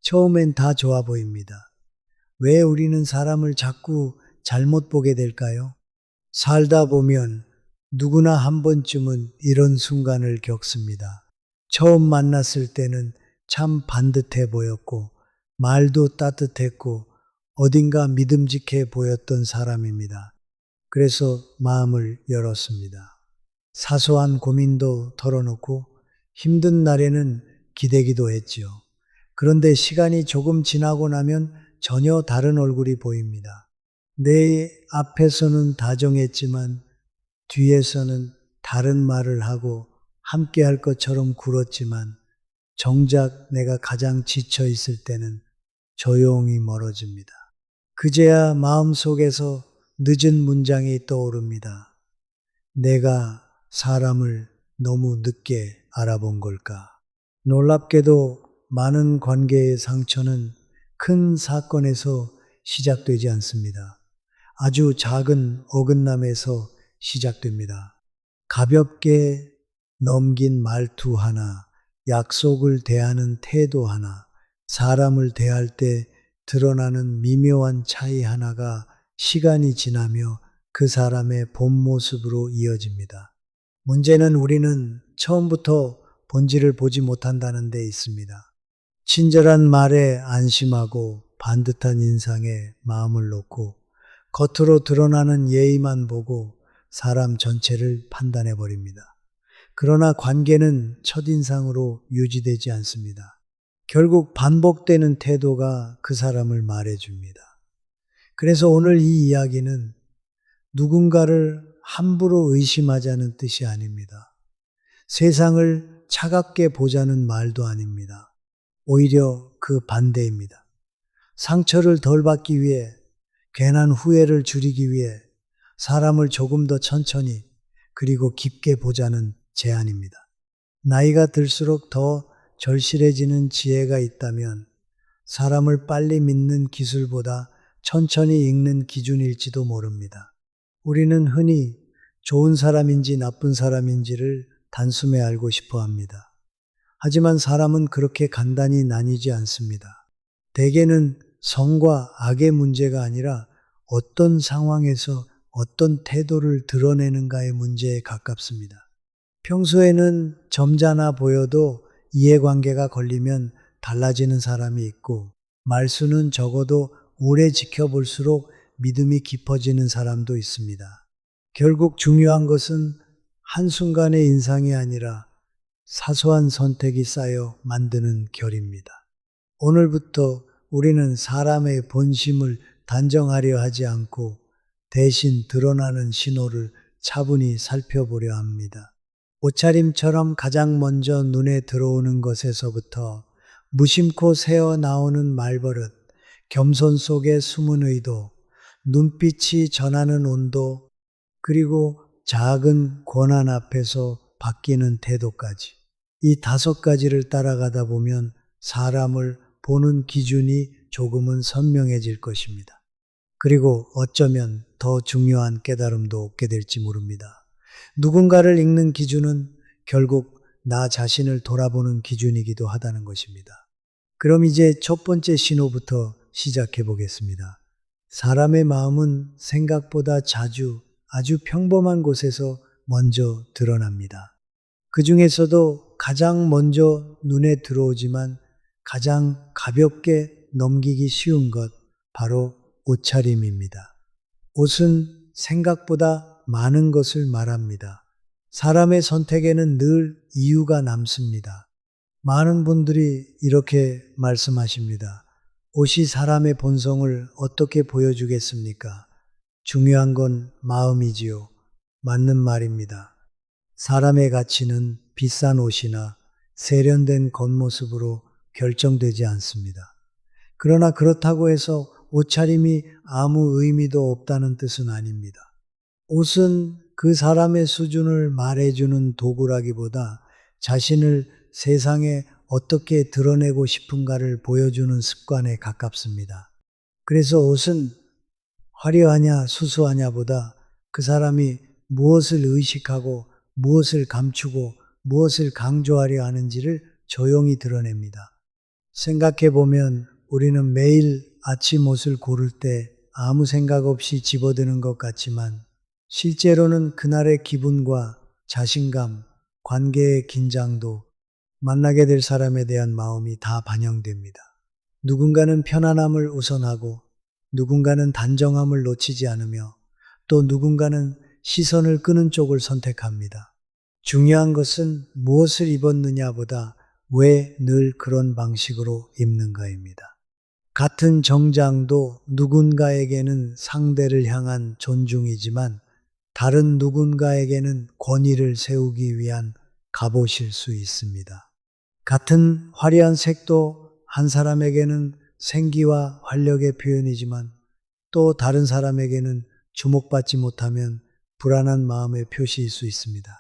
처음엔 다 좋아 보입니다. 왜 우리는 사람을 자꾸 잘못 보게 될까요? 살다 보면 누구나 한 번쯤은 이런 순간을 겪습니다. 처음 만났을 때는 참 반듯해 보였고, 말도 따뜻했고, 어딘가 믿음직해 보였던 사람입니다. 그래서 마음을 열었습니다. 사소한 고민도 털어놓고 힘든 날에는 기대기도 했지요. 그런데 시간이 조금 지나고 나면 전혀 다른 얼굴이 보입니다. 내 앞에서는 다정했지만 뒤에서는 다른 말을 하고 함께 할 것처럼 굴었지만 정작 내가 가장 지쳐 있을 때는 조용히 멀어집니다. 그제야 마음속에서 늦은 문장이 떠오릅니다. 내가 사람을 너무 늦게 알아본 걸까? 놀랍게도 많은 관계의 상처는 큰 사건에서 시작되지 않습니다. 아주 작은 어긋남에서 시작됩니다. 가볍게 넘긴 말투 하나, 약속을 대하는 태도 하나, 사람을 대할 때 드러나는 미묘한 차이 하나가 시간이 지나며 그 사람의 본 모습으로 이어집니다. 문제는 우리는 처음부터 본질을 보지 못한다는 데 있습니다. 친절한 말에 안심하고 반듯한 인상에 마음을 놓고 겉으로 드러나는 예의만 보고 사람 전체를 판단해 버립니다. 그러나 관계는 첫인상으로 유지되지 않습니다. 결국 반복되는 태도가 그 사람을 말해줍니다. 그래서 오늘 이 이야기는 누군가를 함부로 의심하자는 뜻이 아닙니다. 세상을 차갑게 보자는 말도 아닙니다. 오히려 그 반대입니다. 상처를 덜 받기 위해, 괜한 후회를 줄이기 위해 사람을 조금 더 천천히 그리고 깊게 보자는 제안입니다. 나이가 들수록 더 절실해지는 지혜가 있다면 사람을 빨리 믿는 기술보다 천천히 읽는 기준일지도 모릅니다. 우리는 흔히 좋은 사람인지 나쁜 사람인지를 단숨에 알고 싶어 합니다. 하지만 사람은 그렇게 간단히 나뉘지 않습니다. 대개는 선과 악의 문제가 아니라 어떤 상황에서 어떤 태도를 드러내는가의 문제에 가깝습니다. 평소에는 점잖아 보여도 이해관계가 걸리면 달라지는 사람이 있고 말수는 적어도 오래 지켜볼수록 믿음이 깊어지는 사람도 있습니다. 결국 중요한 것은 한순간의 인상이 아니라 사소한 선택이 쌓여 만드는 결입니다. 오늘부터 우리는 사람의 본심을 단정하려 하지 않고 대신 드러나는 신호를 차분히 살펴보려 합니다. 옷차림처럼 가장 먼저 눈에 들어오는 것에서부터 무심코 새어 나오는 말버릇, 겸손 속에 숨은 의도, 눈빛이 전하는 온도, 그리고 작은 고난 앞에서 바뀌는 태도까지. 이 5가지를 따라가다 보면 사람을 보는 기준이 조금은 선명해질 것입니다. 그리고 어쩌면 더 중요한 깨달음도 얻게 될지 모릅니다. 누군가를 읽는 기준은 결국 나 자신을 돌아보는 기준이기도 하다는 것입니다. 그럼 이제 첫 번째 신호부터 시작해 보겠습니다. 사람의 마음은 생각보다 자주 아주 평범한 곳에서 먼저 드러납니다. 그 중에서도 가장 먼저 눈에 들어오지만 가장 가볍게 넘기기 쉬운 것, 바로 옷차림입니다. 옷은 생각보다 많은 것을 말합니다. 사람의 선택에는 늘 이유가 남습니다. 많은 분들이 이렇게 말씀하십니다. 옷이 사람의 본성을 어떻게 보여주겠습니까? 중요한 건 마음이지요. 맞는 말입니다. 사람의 가치는 비싼 옷이나 세련된 겉모습으로 결정되지 않습니다. 그러나 그렇다고 해서 옷차림이 아무 의미도 없다는 뜻은 아닙니다. 옷은 그 사람의 수준을 말해주는 도구라기보다 자신을 세상에 어떻게 드러내고 싶은가를 보여주는 습관에 가깝습니다. 그래서 옷은 화려하냐 수수하냐보다 그 사람이 무엇을 의식하고 무엇을 감추고 무엇을 강조하려 하는지를 조용히 드러냅니다. 생각해 보면 우리는 매일 아침 옷을 고를 때 아무 생각 없이 집어드는 것 같지만 실제로는 그날의 기분과 자신감, 관계의 긴장도 만나게 될 사람에 대한 마음이 다 반영됩니다. 누군가는 편안함을 우선하고 누군가는 단정함을 놓치지 않으며 또 누군가는 시선을 끄는 쪽을 선택합니다. 중요한 것은 무엇을 입었느냐보다 왜 늘 그런 방식으로 입는가입니다. 같은 정장도 누군가에게는 상대를 향한 존중이지만 다른 누군가에게는 권위를 세우기 위한 갑옷일 수 있습니다. 같은 화려한 색도 한 사람에게는 생기와 활력의 표현이지만 또 다른 사람에게는 주목받지 못하면 불안한 마음의 표시일 수 있습니다.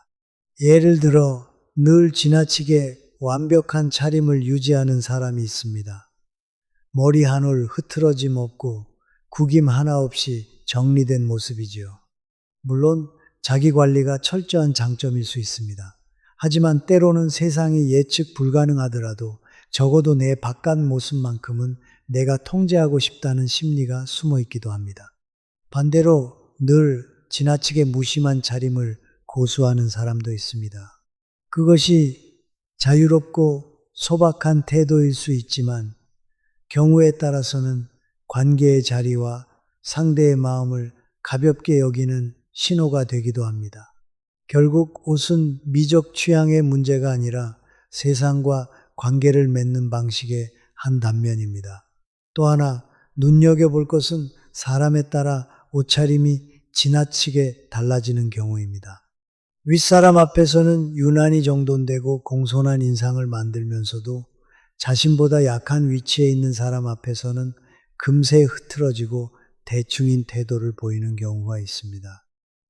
예를 들어 늘 지나치게 완벽한 차림을 유지하는 사람이 있습니다. 머리 한 올 흐트러짐 없고 구김 하나 없이 정리된 모습이지요. 물론 자기 관리가 철저한 장점일 수 있습니다. 하지만 때로는 세상이 예측 불가능하더라도 적어도 내 바깥 모습만큼은 내가 통제하고 싶다는 심리가 숨어 있기도 합니다. 반대로 늘 지나치게 무심한 차림을 고수하는 사람도 있습니다. 그것이 자유롭고 소박한 태도일 수 있지만 경우에 따라서는 관계의 자리와 상대의 마음을 가볍게 여기는 신호가 되기도 합니다. 결국 옷은 미적 취향의 문제가 아니라 세상과 관계를 맺는 방식의 한 단면입니다. 또 하나 눈여겨볼 것은 사람에 따라 옷차림이 지나치게 달라지는 경우입니다. 윗사람 앞에서는 유난히 정돈되고 공손한 인상을 만들면서도 자신보다 약한 위치에 있는 사람 앞에서는 금세 흐트러지고 대충인 태도를 보이는 경우가 있습니다.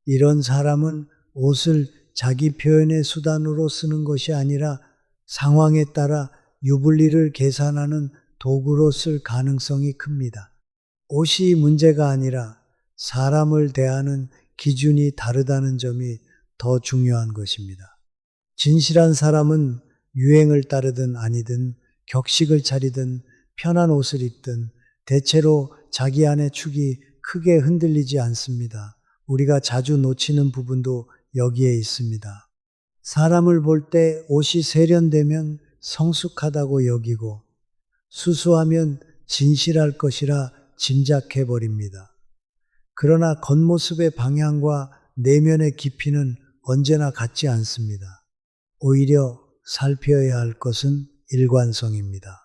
이런 사람은 옷을 자기 표현의 수단으로 쓰는 것이 아니라 상황에 따라 유불리를 계산하는 도구로 쓸 가능성이 큽니다. 옷이 문제가 아니라 사람을 대하는 기준이 다르다는 점이 더 중요한 것입니다. 진실한 사람은 유행을 따르든 아니든 격식을 차리든 편한 옷을 입든 대체로 자기 안의 축이 크게 흔들리지 않습니다. 우리가 자주 놓치는 부분도 여기에 있습니다. 사람을 볼 때 옷이 세련되면 성숙하다고 여기고 수수하면 진실할 것이라 짐작해 버립니다. 그러나 겉모습의 방향과 내면의 깊이는 언제나 같지 않습니다. 오히려 살펴야 할 것은 일관성입니다.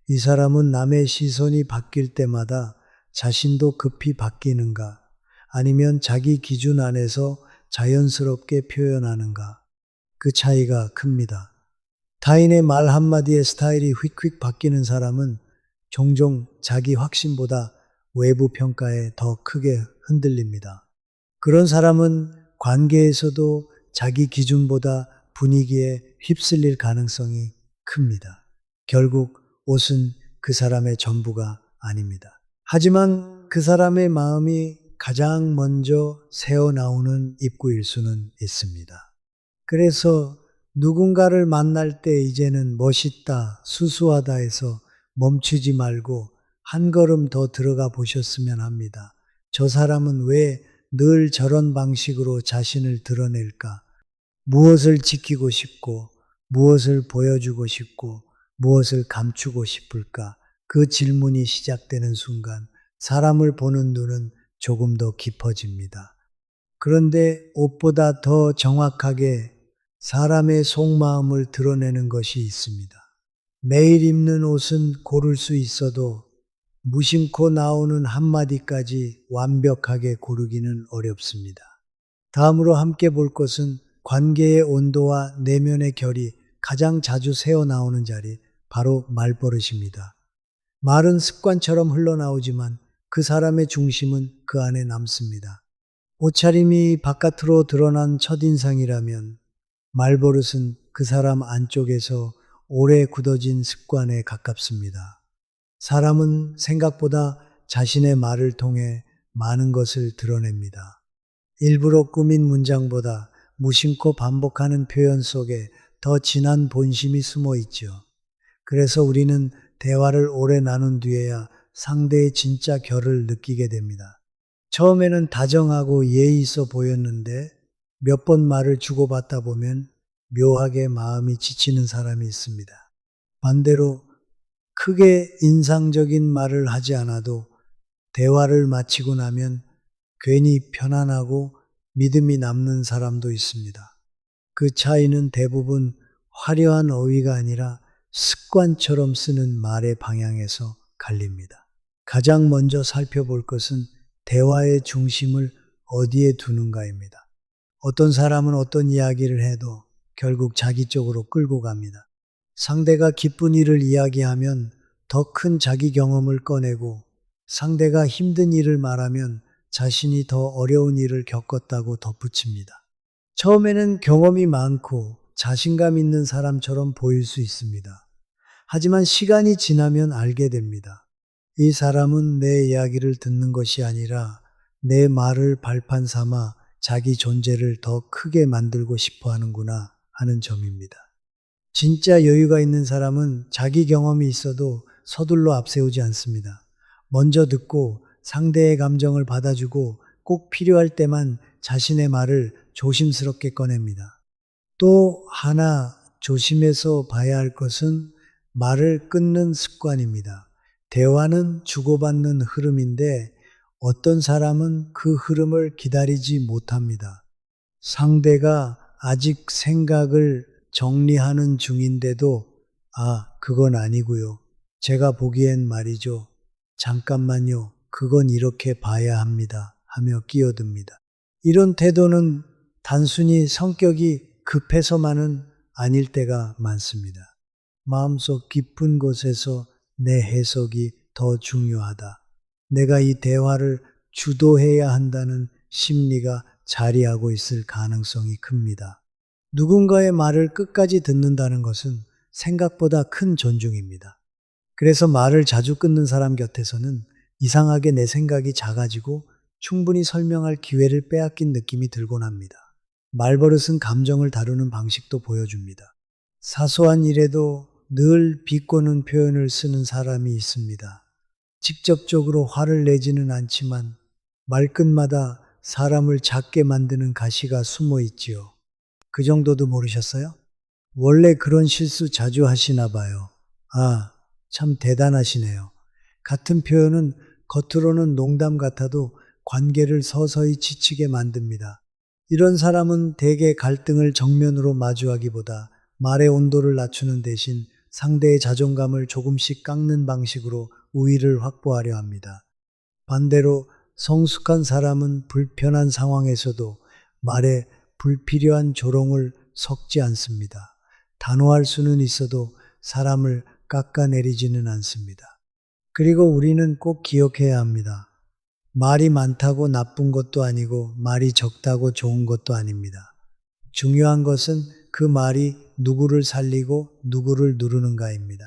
이 사람은 남의 시선이 바뀔 때마다 자신도 급히 바뀌는가, 아니면 자기 기준 안에서 자연스럽게 표현하는가, 그 차이가 큽니다. 타인의 말 한마디에 스타일이 휙휙 바뀌는 사람은 종종 자기 확신보다 외부 평가에 더 크게 흔들립니다. 그런 사람은 관계에서도 자기 기준보다 분위기에 휩쓸릴 가능성이 큽니다. 결국 옷은 그 사람의 전부가 아닙니다. 하지만 그 사람의 마음이 가장 먼저 새어나오는 입구일 수는 있습니다. 그래서 누군가를 만날 때 이제는 멋있다, 수수하다 해서 멈추지 말고 한 걸음 더 들어가 보셨으면 합니다. 저 사람은 왜 늘 저런 방식으로 자신을 드러낼까? 무엇을 지키고 싶고, 무엇을 보여주고 싶고, 무엇을 감추고 싶을까? 그 질문이 시작되는 순간 사람을 보는 눈은 조금 더 깊어집니다. 그런데 옷보다 더 정확하게 사람의 속마음을 드러내는 것이 있습니다. 매일 입는 옷은 고를 수 있어도 무심코 나오는 한마디까지 완벽하게 고르기는 어렵습니다. 다음으로 함께 볼 것은 관계의 온도와 내면의 결이 가장 자주 새어나오는 자리, 바로 말버릇입니다. 말은 습관처럼 흘러나오지만 그 사람의 중심은 그 안에 남습니다. 옷차림이 바깥으로 드러난 첫인상이라면 말버릇은 그 사람 안쪽에서 오래 굳어진 습관에 가깝습니다. 사람은 생각보다 자신의 말을 통해 많은 것을 드러냅니다. 일부러 꾸민 문장보다 무심코 반복하는 표현 속에 더 진한 본심이 숨어 있죠. 그래서 우리는 대화를 오래 나눈 뒤에야 상대의 진짜 결을 느끼게 됩니다. 처음에는 다정하고 예의 있어 보였는데 몇 번 말을 주고받다 보면 묘하게 마음이 지치는 사람이 있습니다. 반대로 크게 인상적인 말을 하지 않아도 대화를 마치고 나면 괜히 편안하고 믿음이 남는 사람도 있습니다. 그 차이는 대부분 화려한 어휘가 아니라 습관처럼 쓰는 말의 방향에서 갈립니다. 가장 먼저 살펴볼 것은 대화의 중심을 어디에 두는가입니다. 어떤 사람은 어떤 이야기를 해도 결국 자기 쪽으로 끌고 갑니다. 상대가 기쁜 일을 이야기하면 더 큰 자기 경험을 꺼내고 상대가 힘든 일을 말하면 자신이 더 어려운 일을 겪었다고 덧붙입니다. 처음에는 경험이 많고 자신감 있는 사람처럼 보일 수 있습니다. 하지만 시간이 지나면 알게 됩니다. 이 사람은 내 이야기를 듣는 것이 아니라 내 말을 발판 삼아 자기 존재를 더 크게 만들고 싶어 하는구나 하는 점입니다. 진짜 여유가 있는 사람은 자기 경험이 있어도 서둘러 앞세우지 않습니다. 먼저 듣고 상대의 감정을 받아주고 꼭 필요할 때만 자신의 말을 조심스럽게 꺼냅니다. 또 하나 조심해서 봐야 할 것은 말을 끊는 습관입니다. 대화는 주고받는 흐름인데 어떤 사람은 그 흐름을 기다리지 못합니다. 상대가 아직 생각을 정리하는 중인데도 그건 아니고요. 제가 보기엔 말이죠. 잠깐만요. 그건 이렇게 봐야 합니다. 하며 끼어듭니다. 이런 태도는 단순히 성격이 급해서만은 아닐 때가 많습니다. 마음속 깊은 곳에서 내 해석이 더 중요하다. 내가 이 대화를 주도해야 한다는 심리가 자리하고 있을 가능성이 큽니다. 누군가의 말을 끝까지 듣는다는 것은 생각보다 큰 존중입니다. 그래서 말을 자주 끊는 사람 곁에서는 이상하게 내 생각이 작아지고 충분히 설명할 기회를 빼앗긴 느낌이 들곤 합니다. 말버릇은 감정을 다루는 방식도 보여줍니다. 사소한 일에도 늘 비꼬는 표현을 쓰는 사람이 있습니다. 직접적으로 화를 내지는 않지만 말끝마다 사람을 작게 만드는 가시가 숨어 있지요. 그 정도도 모르셨어요? 원래 그런 실수 자주 하시나 봐요. 참 대단하시네요. 같은 표현은 겉으로는 농담 같아도 관계를 서서히 지치게 만듭니다. 이런 사람은 대개 갈등을 정면으로 마주하기보다 말의 온도를 낮추는 대신 상대의 자존감을 조금씩 깎는 방식으로 우위를 확보하려 합니다. 반대로 성숙한 사람은 불편한 상황에서도 말에 불필요한 조롱을 섞지 않습니다. 단호할 수는 있어도 사람을 깎아내리지는 않습니다. 그리고 우리는 꼭 기억해야 합니다. 말이 많다고 나쁜 것도 아니고 말이 적다고 좋은 것도 아닙니다. 중요한 것은 그 말이 누구를 살리고 누구를 누르는가입니다.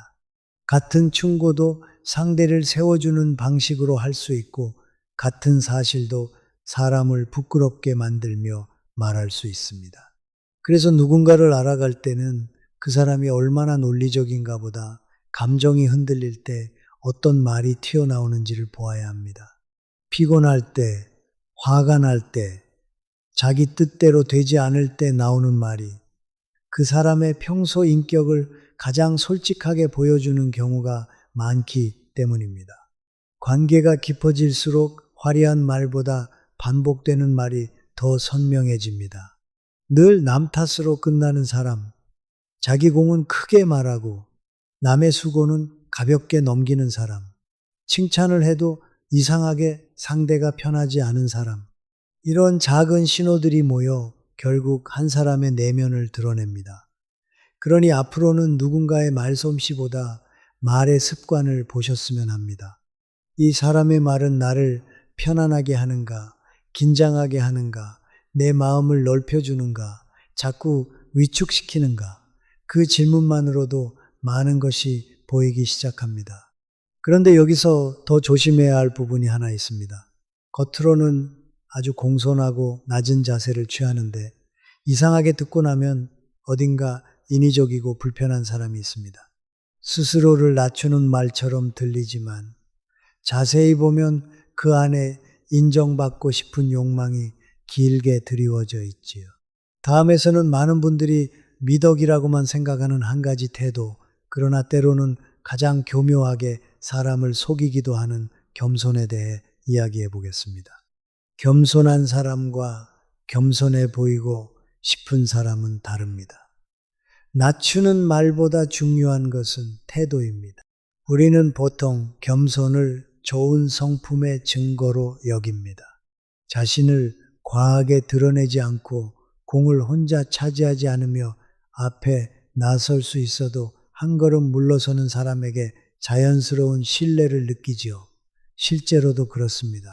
같은 충고도 상대를 세워주는 방식으로 할 수 있고 같은 사실도 사람을 부끄럽게 만들며 말할 수 있습니다. 그래서 누군가를 알아갈 때는 그 사람이 얼마나 논리적인가 보다 감정이 흔들릴 때 어떤 말이 튀어나오는지를 보아야 합니다. 피곤할 때, 화가 날 때, 자기 뜻대로 되지 않을 때 나오는 말이 그 사람의 평소 인격을 가장 솔직하게 보여주는 경우가 많기 때문입니다. 관계가 깊어질수록 화려한 말보다 반복되는 말이 더 선명해집니다. 늘 남 탓으로 끝나는 사람, 자기 공은 크게 말하고 남의 수고는 가볍게 넘기는 사람, 칭찬을 해도 이상하게 상대가 편하지 않은 사람, 이런 작은 신호들이 모여 결국 한 사람의 내면을 드러냅니다. 그러니 앞으로는 누군가의 말솜씨보다 말의 습관을 보셨으면 합니다. 이 사람의 말은 나를 편안하게 하는가, 긴장하게 하는가, 내 마음을 넓혀주는가, 자꾸 위축시키는가, 그 질문만으로도 많은 것이 보이기 시작합니다. 그런데 여기서 더 조심해야 할 부분이 하나 있습니다. 겉으로는 아주 공손하고 낮은 자세를 취하는데 이상하게 듣고 나면 어딘가 인위적이고 불편한 사람이 있습니다. 스스로를 낮추는 말처럼 들리지만 자세히 보면 그 안에 인정받고 싶은 욕망이 길게 드리워져 있지요. 다음에서는 많은 분들이 미덕이라고만 생각하는 한 가지 태도, 그러나 때로는 가장 교묘하게 사람을 속이기도 하는 겸손에 대해 이야기해 보겠습니다. 겸손한 사람과 겸손해 보이고 싶은 사람은 다릅니다. 낮추는 말보다 중요한 것은 태도입니다. 우리는 보통 겸손을 좋은 성품의 증거로 여깁니다. 자신을 과하게 드러내지 않고 공을 혼자 차지하지 않으며 앞에 나설 수 있어도 한 걸음 물러서는 사람에게 자연스러운 신뢰를 느끼지요. 실제로도 그렇습니다.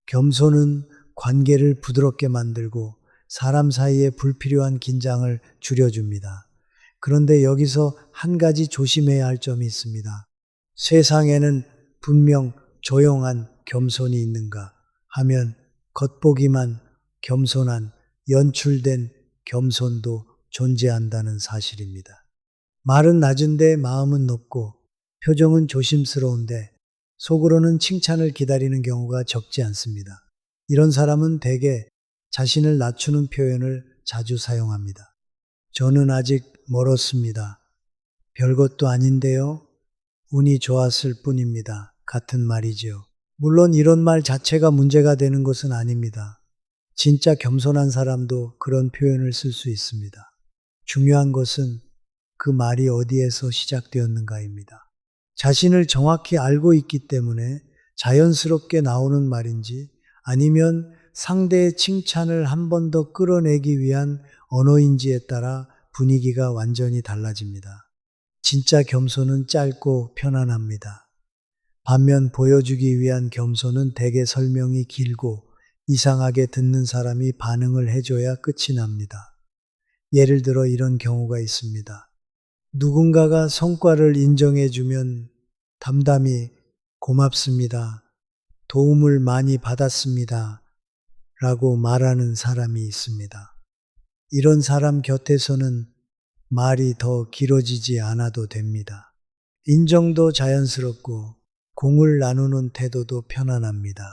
겸손은 관계를 부드럽게 만들고 사람 사이에 불필요한 긴장을 줄여줍니다. 그런데 여기서 한 가지 조심해야 할 점이 있습니다. 세상에는 분명 조용한 겸손이 있는가 하면 겉보기만 겸손한 연출된 겸손도 존재한다는 사실입니다. 말은 낮은데 마음은 높고 표정은 조심스러운데 속으로는 칭찬을 기다리는 경우가 적지 않습니다. 이런 사람은 대개 자신을 낮추는 표현을 자주 사용합니다. 저는 아직 멀었습니다. 별것도 아닌데요. 운이 좋았을 뿐입니다. 같은 말이지요. 물론 이런 말 자체가 문제가 되는 것은 아닙니다. 진짜 겸손한 사람도 그런 표현을 쓸 수 있습니다. 중요한 것은 그 말이 어디에서 시작되었는가입니다. 자신을 정확히 알고 있기 때문에 자연스럽게 나오는 말인지 아니면 상대의 칭찬을 한 번 더 끌어내기 위한 언어인지에 따라 분위기가 완전히 달라집니다. 진짜 겸손은 짧고 편안합니다. 반면 보여주기 위한 겸손은 대개 설명이 길고 이상하게 듣는 사람이 반응을 해줘야 끝이 납니다. 예를 들어 이런 경우가 있습니다. 누군가가 성과를 인정해주면 담담히 고맙습니다. 도움을 많이 받았습니다. 라고 말하는 사람이 있습니다. 이런 사람 곁에서는 말이 더 길어지지 않아도 됩니다. 인정도 자연스럽고 공을 나누는 태도도 편안합니다.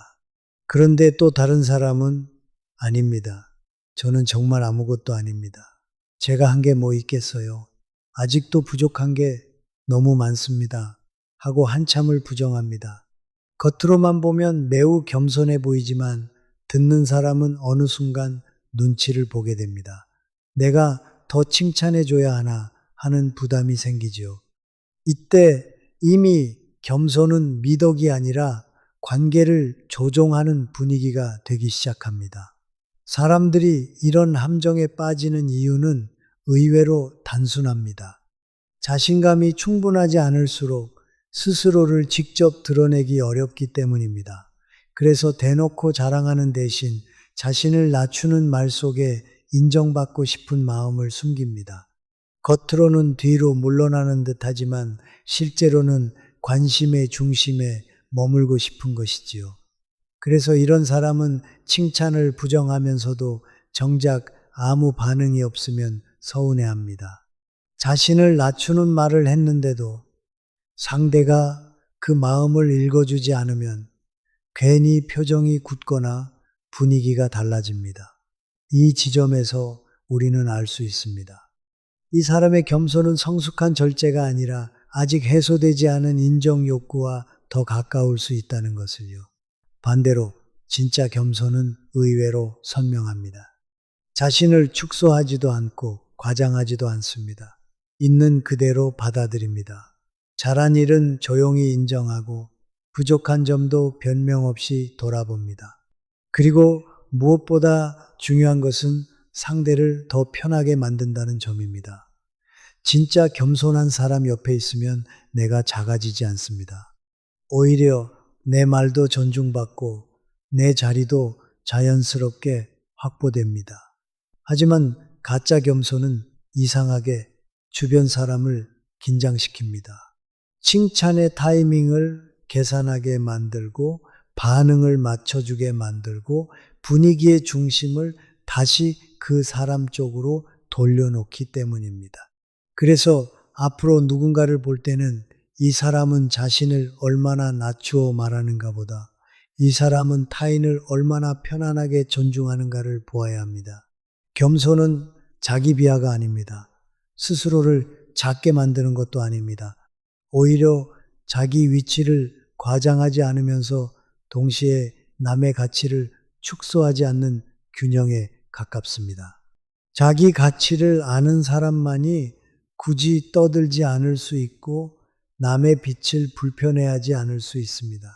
그런데 또 다른 사람은 아닙니다. 저는 정말 아무것도 아닙니다. 제가 한 게 뭐 있겠어요. 아직도 부족한 게 너무 많습니다. 하고 한참을 부정합니다. 겉으로만 보면 매우 겸손해 보이지만 듣는 사람은 어느 순간 눈치를 보게 됩니다. 내가 더 칭찬해 줘야 하나 하는 부담이 생기죠. 이때 이미 겸손은 미덕이 아니라 관계를 조종하는 분위기가 되기 시작합니다. 사람들이 이런 함정에 빠지는 이유는 의외로 단순합니다. 자신감이 충분하지 않을수록 스스로를 직접 드러내기 어렵기 때문입니다. 그래서 대놓고 자랑하는 대신 자신을 낮추는 말 속에 인정받고 싶은 마음을 숨깁니다. 겉으로는 뒤로 물러나는 듯하지만 실제로는 관심의 중심에 머물고 싶은 것이지요. 그래서 이런 사람은 칭찬을 부정하면서도 정작 아무 반응이 없으면 서운해합니다. 자신을 낮추는 말을 했는데도 상대가 그 마음을 읽어주지 않으면 괜히 표정이 굳거나 분위기가 달라집니다. 이 지점에서 우리는 알 수 있습니다. 이 사람의 겸손은 성숙한 절제가 아니라 아직 해소되지 않은 인정 욕구와 더 가까울 수 있다는 것을요. 반대로 진짜 겸손은 의외로 선명합니다. 자신을 축소하지도 않고 과장하지도 않습니다. 있는 그대로 받아들입니다. 잘한 일은 조용히 인정하고 부족한 점도 변명 없이 돌아봅니다. 그리고 무엇보다 중요한 것은 상대를 더 편하게 만든다는 점입니다. 진짜 겸손한 사람 옆에 있으면 내가 작아지지 않습니다. 오히려 내 말도 존중받고 내 자리도 자연스럽게 확보됩니다. 하지만 가짜 겸손은 이상하게 주변 사람을 긴장시킵니다. 칭찬의 타이밍을 계산하게 만들고 반응을 맞춰주게 만들고 분위기의 중심을 다시 그 사람 쪽으로 돌려놓기 때문입니다. 그래서 앞으로 누군가를 볼 때는 이 사람은 자신을 얼마나 낮추어 말하는가 보다 이 사람은 타인을 얼마나 편안하게 존중하는가를 보아야 합니다. 겸손은 자기 비하가 아닙니다. 스스로를 작게 만드는 것도 아닙니다. 오히려 자기 위치를 과장하지 않으면서 동시에 남의 가치를 축소하지 않는 균형에 가깝습니다. 자기 가치를 아는 사람만이 굳이 떠들지 않을 수 있고 남의 빛을 불편해하지 않을 수 있습니다.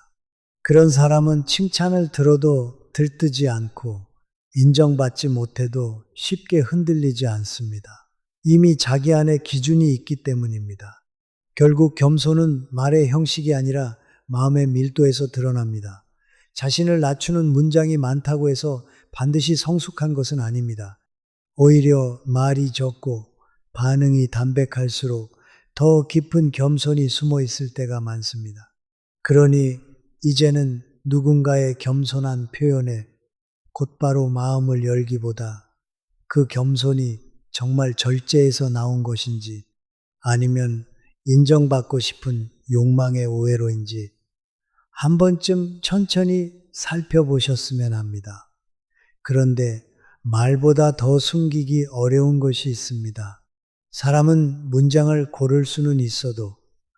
그런 사람은 칭찬을 들어도 들뜨지 않고 인정받지 못해도 쉽게 흔들리지 않습니다. 이미 자기 안에 기준이 있기 때문입니다. 결국 겸손은 말의 형식이 아니라 마음의 밀도에서 드러납니다. 자신을 낮추는 문장이 많다고 해서 반드시 성숙한 것은 아닙니다. 오히려 말이 적고 반응이 담백할수록 더 깊은 겸손이 숨어 있을 때가 많습니다. 그러니 이제는 누군가의 겸손한 표현에 곧바로 마음을 열기보다 그 겸손이 정말 절제에서 나온 것인지 아니면 인정받고 싶은 욕망의 오해로인지 한 번쯤 천천히 살펴보셨으면 합니다. 그런데 말보다 더 숨기기 어려운 것이 있습니다. 사람은 문장을 고를 수는 있어도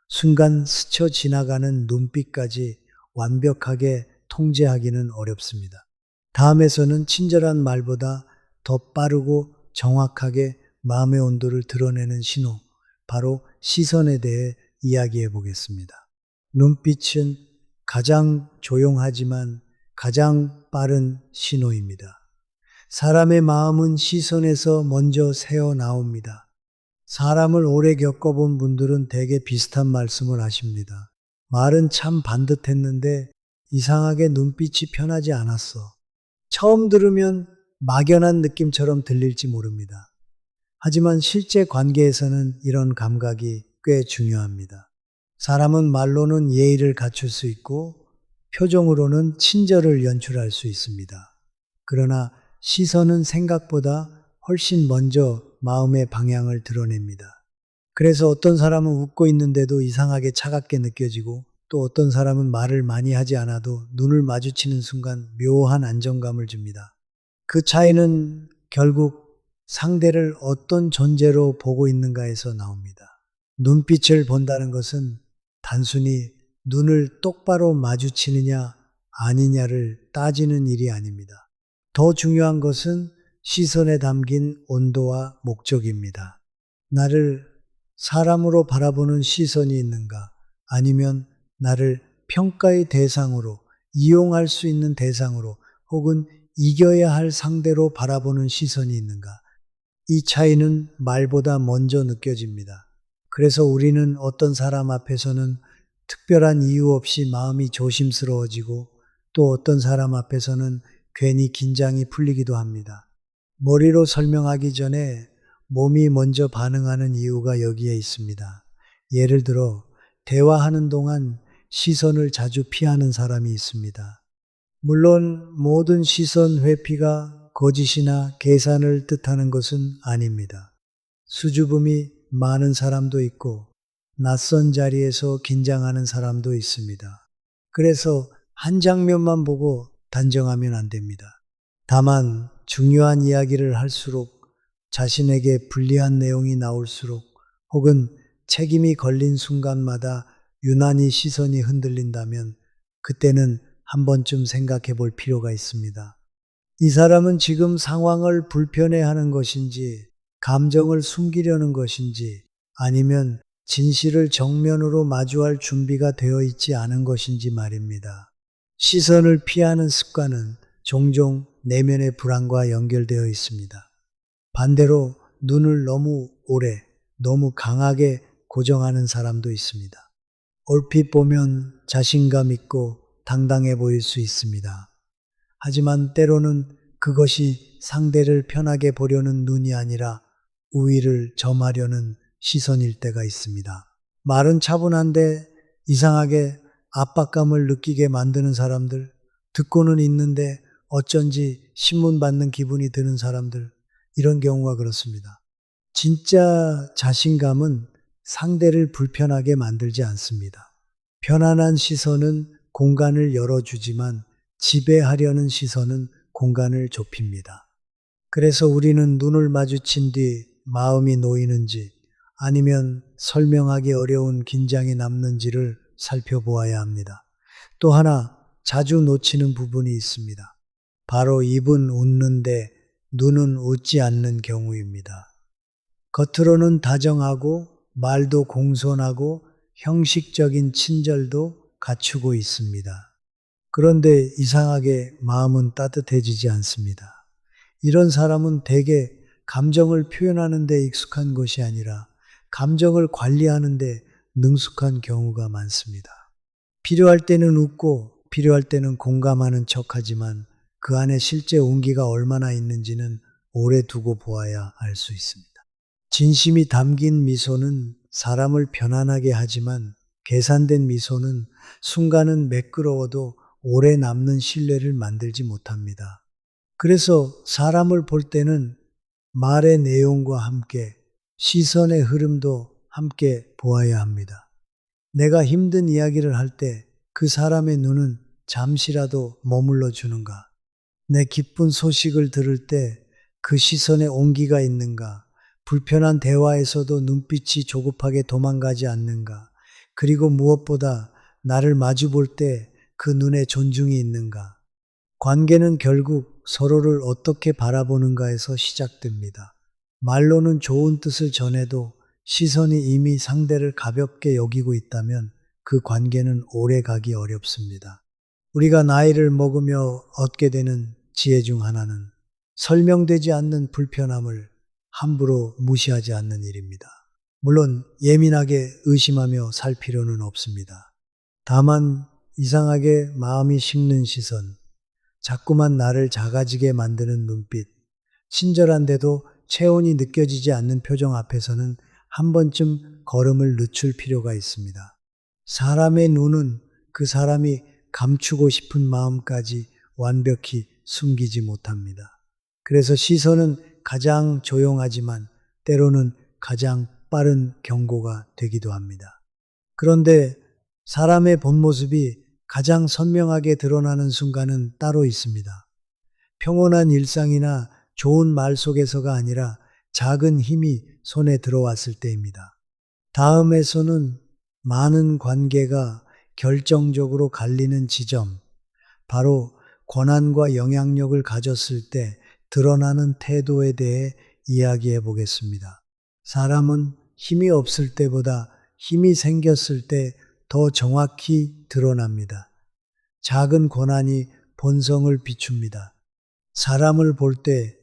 순간 스쳐 지나가는 눈빛까지 완벽하게 통제하기는 어렵습니다. 다음에서는 친절한 말보다 더 빠르고 정확하게 마음의 온도를 드러내는 신호, 바로 시선에 대해 이야기해 보겠습니다. 눈빛은 가장 조용하지만 가장 빠른 신호입니다. 사람의 마음은 시선에서 먼저 새어 나옵니다. 사람을 오래 겪어본 분들은 대개 비슷한 말씀을 하십니다. 말은 참 반듯했는데 이상하게 눈빛이 편하지 않았어. 처음 들으면 막연한 느낌처럼 들릴지 모릅니다. 하지만 실제 관계에서는 이런 감각이 꽤 중요합니다. 사람은 말로는 예의를 갖출 수 있고 표정으로는 친절을 연출할 수 있습니다. 그러나 시선은 생각보다 훨씬 먼저 마음의 방향을 드러냅니다. 그래서 어떤 사람은 웃고 있는데도 이상하게 차갑게 느껴지고 또 어떤 사람은 말을 많이 하지 않아도 눈을 마주치는 순간 묘한 안정감을 줍니다. 그 차이는 결국 상대를 어떤 존재로 보고 있는가에서 나옵니다. 눈빛을 본다는 것은 단순히 눈을 똑바로 마주치느냐 아니냐를 따지는 일이 아닙니다. 더 중요한 것은 시선에 담긴 온도와 목적입니다. 나를 사람으로 바라보는 시선이 있는가 아니면 나를 평가의 대상으로 이용할 수 있는 대상으로 혹은 이겨야 할 상대로 바라보는 시선이 있는가 이 차이는 말보다 먼저 느껴집니다. 그래서 우리는 어떤 사람 앞에서는 특별한 이유 없이 마음이 조심스러워지고 또 어떤 사람 앞에서는 괜히 긴장이 풀리기도 합니다. 머리로 설명하기 전에 몸이 먼저 반응하는 이유가 여기에 있습니다. 예를 들어 대화하는 동안 시선을 자주 피하는 사람이 있습니다. 물론 모든 시선 회피가 거짓이나 계산을 뜻하는 것은 아닙니다. 수줍음이 많은 사람도 있고 낯선 자리에서 긴장하는 사람도 있습니다. 그래서 한 장면만 보고 단정하면 안 됩니다. 다만 중요한 이야기를 할수록 자신에게 불리한 내용이 나올수록 혹은 책임이 걸린 순간마다 유난히 시선이 흔들린다면 그때는 한 번쯤 생각해 볼 필요가 있습니다. 이 사람은 지금 상황을 불편해하는 것인지 감정을 숨기려는 것인지 아니면 진실을 정면으로 마주할 준비가 되어 있지 않은 것인지 말입니다. 시선을 피하는 습관은 종종 내면의 불안과 연결되어 있습니다. 반대로 눈을 너무 오래, 너무 강하게 고정하는 사람도 있습니다. 얼핏 보면 자신감 있고 당당해 보일 수 있습니다. 하지만 때로는 그것이 상대를 편하게 보려는 눈이 아니라 우위를 점하려는 시선일 때가 있습니다. 말은 차분한데 이상하게 압박감을 느끼게 만드는 사람들, 듣고는 있는데 어쩐지 신문 받는 기분이 드는 사람들, 이런 경우가 그렇습니다. 진짜 자신감은 상대를 불편하게 만들지 않습니다. 편안한 시선은 공간을 열어주지만 지배하려는 시선은 공간을 좁힙니다. 그래서 우리는 눈을 마주친 뒤 마음이 놓이는지 아니면 설명하기 어려운 긴장이 남는지를 살펴보아야 합니다. 또 하나 자주 놓치는 부분이 있습니다. 바로 입은 웃는데 눈은 웃지 않는 경우입니다. 겉으로는 다정하고 말도 공손하고 형식적인 친절도 갖추고 있습니다. 그런데 이상하게 마음은 따뜻해지지 않습니다. 이런 사람은 대개 감정을 표현하는 데 익숙한 것이 아니라 감정을 관리하는 데 능숙한 경우가 많습니다. 필요할 때는 웃고 필요할 때는 공감하는 척하지만 그 안에 실제 온기가 얼마나 있는지는 오래 두고 보아야 알 수 있습니다. 진심이 담긴 미소는 사람을 편안하게 하지만 계산된 미소는 순간은 매끄러워도 오래 남는 신뢰를 만들지 못합니다. 그래서 사람을 볼 때는 말의 내용과 함께 시선의 흐름도 함께 보아야 합니다. 내가 힘든 이야기를 할 때 그 사람의 눈은 잠시라도 머물러 주는가? 내 기쁜 소식을 들을 때 그 시선에 온기가 있는가? 불편한 대화에서도 눈빛이 조급하게 도망가지 않는가? 그리고 무엇보다 나를 마주 볼 때 그 눈에 존중이 있는가? 관계는 결국 서로를 어떻게 바라보는가에서 시작됩니다. 말로는 좋은 뜻을 전해도 시선이 이미 상대를 가볍게 여기고 있다면 그 관계는 오래 가기 어렵습니다. 우리가 나이를 먹으며 얻게 되는 지혜 중 하나는 설명되지 않는 불편함을 함부로 무시하지 않는 일입니다. 물론 예민하게 의심하며 살 필요는 없습니다. 다만 이상하게 마음이 식는 시선, 자꾸만 나를 작아지게 만드는 눈빛, 친절한데도 체온이 느껴지지 않는 표정 앞에서는 한 번쯤 걸음을 늦출 필요가 있습니다. 사람의 눈은 그 사람이 감추고 싶은 마음까지 완벽히 숨기지 못합니다. 그래서 시선은 가장 조용하지만 때로는 가장 빠른 경고가 되기도 합니다. 그런데 사람의 본 모습이 가장 선명하게 드러나는 순간은 따로 있습니다. 평온한 일상이나 좋은 말 속에서가 아니라 작은 힘이 손에 들어왔을 때입니다. 다음에서는 많은 관계가 결정적으로 갈리는 지점, 바로 권한과 영향력을 가졌을 때 드러나는 태도에 대해 이야기해 보겠습니다. 사람은 힘이 없을 때보다 힘이 생겼을 때 더 정확히 드러납니다. 작은 권한이 본성을 비춥니다. 사람을 볼 때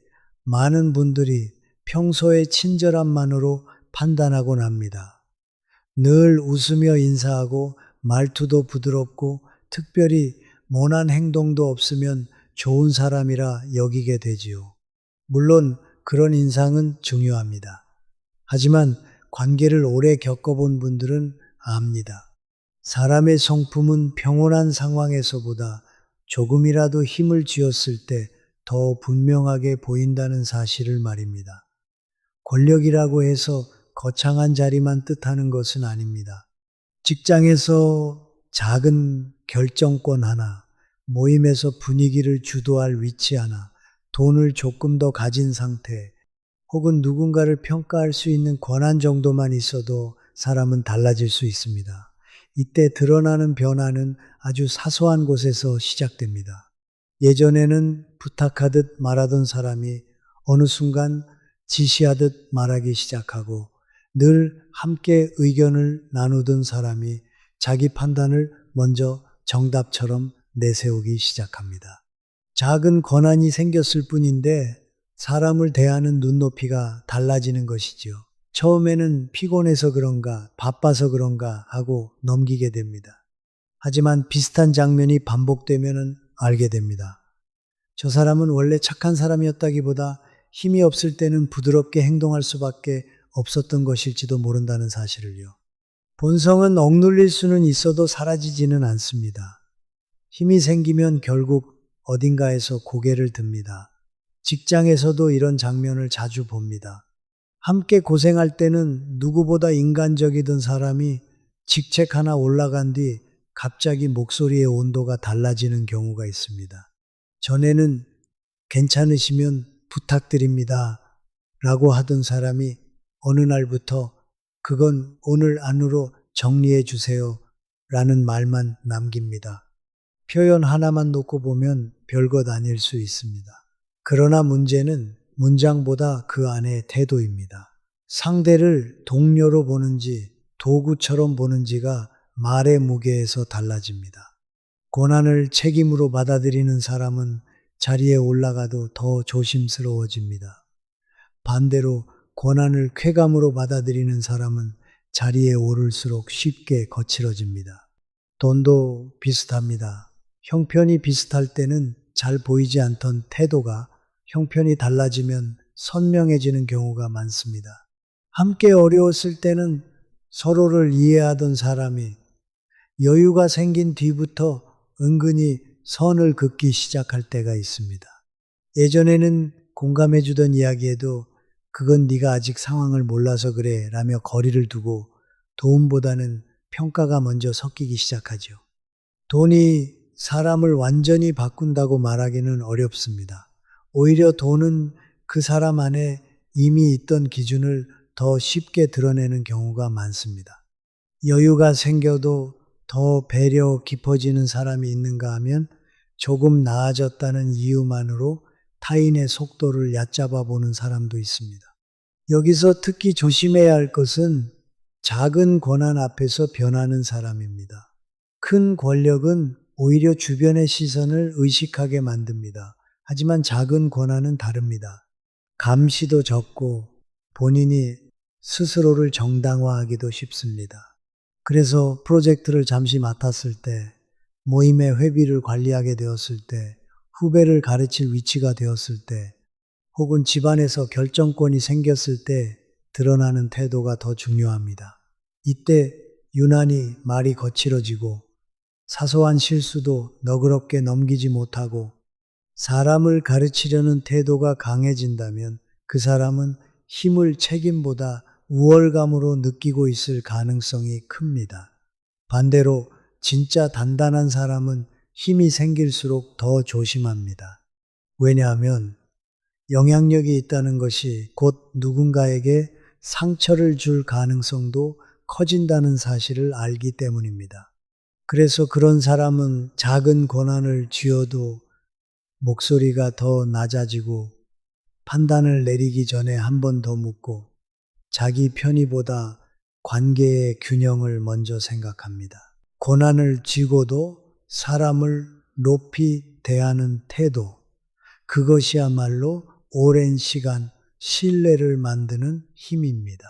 많은 분들이 평소의 친절함만으로 판단하곤 합니다. 늘 웃으며 인사하고 말투도 부드럽고 특별히 모난 행동도 없으면 좋은 사람이라 여기게 되지요. 물론 그런 인상은 중요합니다. 하지만 관계를 오래 겪어본 분들은 압니다. 사람의 성품은 평온한 상황에서보다 조금이라도 힘을 쥐었을 때 더 분명하게 보인다는 사실을 말입니다. 권력이라고 해서 거창한 자리만 뜻하는 것은 아닙니다. 직장에서 작은 결정권 하나, 모임에서 분위기를 주도할 위치 하나, 돈을 조금 더 가진 상태, 혹은 누군가를 평가할 수 있는 권한 정도만 있어도 사람은 달라질 수 있습니다. 이때 드러나는 변화는 아주 사소한 곳에서 시작됩니다. 예전에는 부탁하듯 말하던 사람이 어느 순간 지시하듯 말하기 시작하고 늘 함께 의견을 나누던 사람이 자기 판단을 먼저 정답처럼 내세우기 시작합니다. 작은 권한이 생겼을 뿐인데 사람을 대하는 눈높이가 달라지는 것이지요. 처음에는 피곤해서 그런가, 바빠서 그런가 하고 넘기게 됩니다. 하지만 비슷한 장면이 반복되면 알게 됩니다. 저 사람은 원래 착한 사람이었다기보다 힘이 없을 때는 부드럽게 행동할 수밖에 없었던 것일지도 모른다는 사실을요. 본성은 억눌릴 수는 있어도 사라지지는 않습니다. 힘이 생기면 결국 어딘가에서 고개를 듭니다. 직장에서도 이런 장면을 자주 봅니다. 함께 고생할 때는 누구보다 인간적이던 사람이 직책 하나 올라간 뒤 갑자기 목소리의 온도가 달라지는 경우가 있습니다. 전에는 괜찮으시면 부탁드립니다 라고 하던 사람이 어느 날부터 그건 오늘 안으로 정리해 주세요 라는 말만 남깁니다. 표현 하나만 놓고 보면 별것 아닐 수 있습니다. 그러나 문제는 문장보다 그 안의 태도입니다. 상대를 동료로 보는지 도구처럼 보는지가 말의 무게에서 달라집니다. 고난을 책임으로 받아들이는 사람은 자리에 올라가도 더 조심스러워집니다. 반대로 고난을 쾌감으로 받아들이는 사람은 자리에 오를수록 쉽게 거칠어집니다. 돈도 비슷합니다. 형편이 비슷할 때는 잘 보이지 않던 태도가 형편이 달라지면 선명해지는 경우가 많습니다. 함께 어려웠을 때는 서로를 이해하던 사람이 여유가 생긴 뒤부터 은근히 선을 긋기 시작할 때가 있습니다. 예전에는 공감해주던 이야기에도 그건 네가 아직 상황을 몰라서 그래 라며 거리를 두고 도움보다는 평가가 먼저 섞이기 시작하죠. 돈이 사람을 완전히 바꾼다고 말하기는 어렵습니다. 오히려 돈은 그 사람 안에 이미 있던 기준을 더 쉽게 드러내는 경우가 많습니다. 여유가 생겨도 더 배려 깊어지는 사람이 있는가 하면 조금 나아졌다는 이유만으로 타인의 속도를 얕잡아 보는 사람도 있습니다. 여기서 특히 조심해야 할 것은 작은 권한 앞에서 변하는 사람입니다. 큰 권력은 오히려 주변의 시선을 의식하게 만듭니다. 하지만 작은 권한은 다릅니다. 감시도 적고 본인이 스스로를 정당화하기도 쉽습니다. 그래서 프로젝트를 잠시 맡았을 때, 모임의 회비를 관리하게 되었을 때, 후배를 가르칠 위치가 되었을 때, 혹은 집안에서 결정권이 생겼을 때 드러나는 태도가 더 중요합니다. 이때 유난히 말이 거칠어지고 사소한 실수도 너그럽게 넘기지 못하고 사람을 가르치려는 태도가 강해진다면 그 사람은 힘을 책임보다 우월감으로 느끼고 있을 가능성이 큽니다. 반대로 진짜 단단한 사람은 힘이 생길수록 더 조심합니다. 왜냐하면 영향력이 있다는 것이 곧 누군가에게 상처를 줄 가능성도 커진다는 사실을 알기 때문입니다. 그래서 그런 사람은 작은 고난을 쥐어도 목소리가 더 낮아지고 판단을 내리기 전에 한 번 더 묻고 자기 편의보다 관계의 균형을 먼저 생각합니다. 고난을 쥐고도 사람을 높이 대하는 태도, 그것이야말로 오랜 시간 신뢰를 만드는 힘입니다.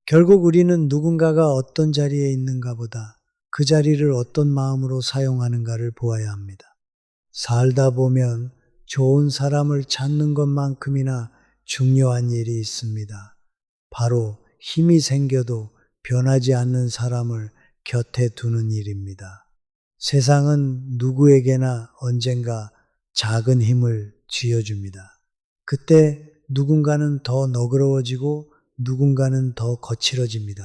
결국 우리는 누군가가 어떤 자리에 있는가 보다 그 자리를 어떤 마음으로 사용하는가를 보아야 합니다. 살다 보면 좋은 사람을 찾는 것만큼이나 중요한 일이 있습니다. 바로 힘이 생겨도 변하지 않는 사람을 곁에 두는 일입니다. 세상은 누구에게나 언젠가 작은 힘을 쥐어줍니다. 그때 누군가는 더 너그러워지고 누군가는 더 거칠어집니다.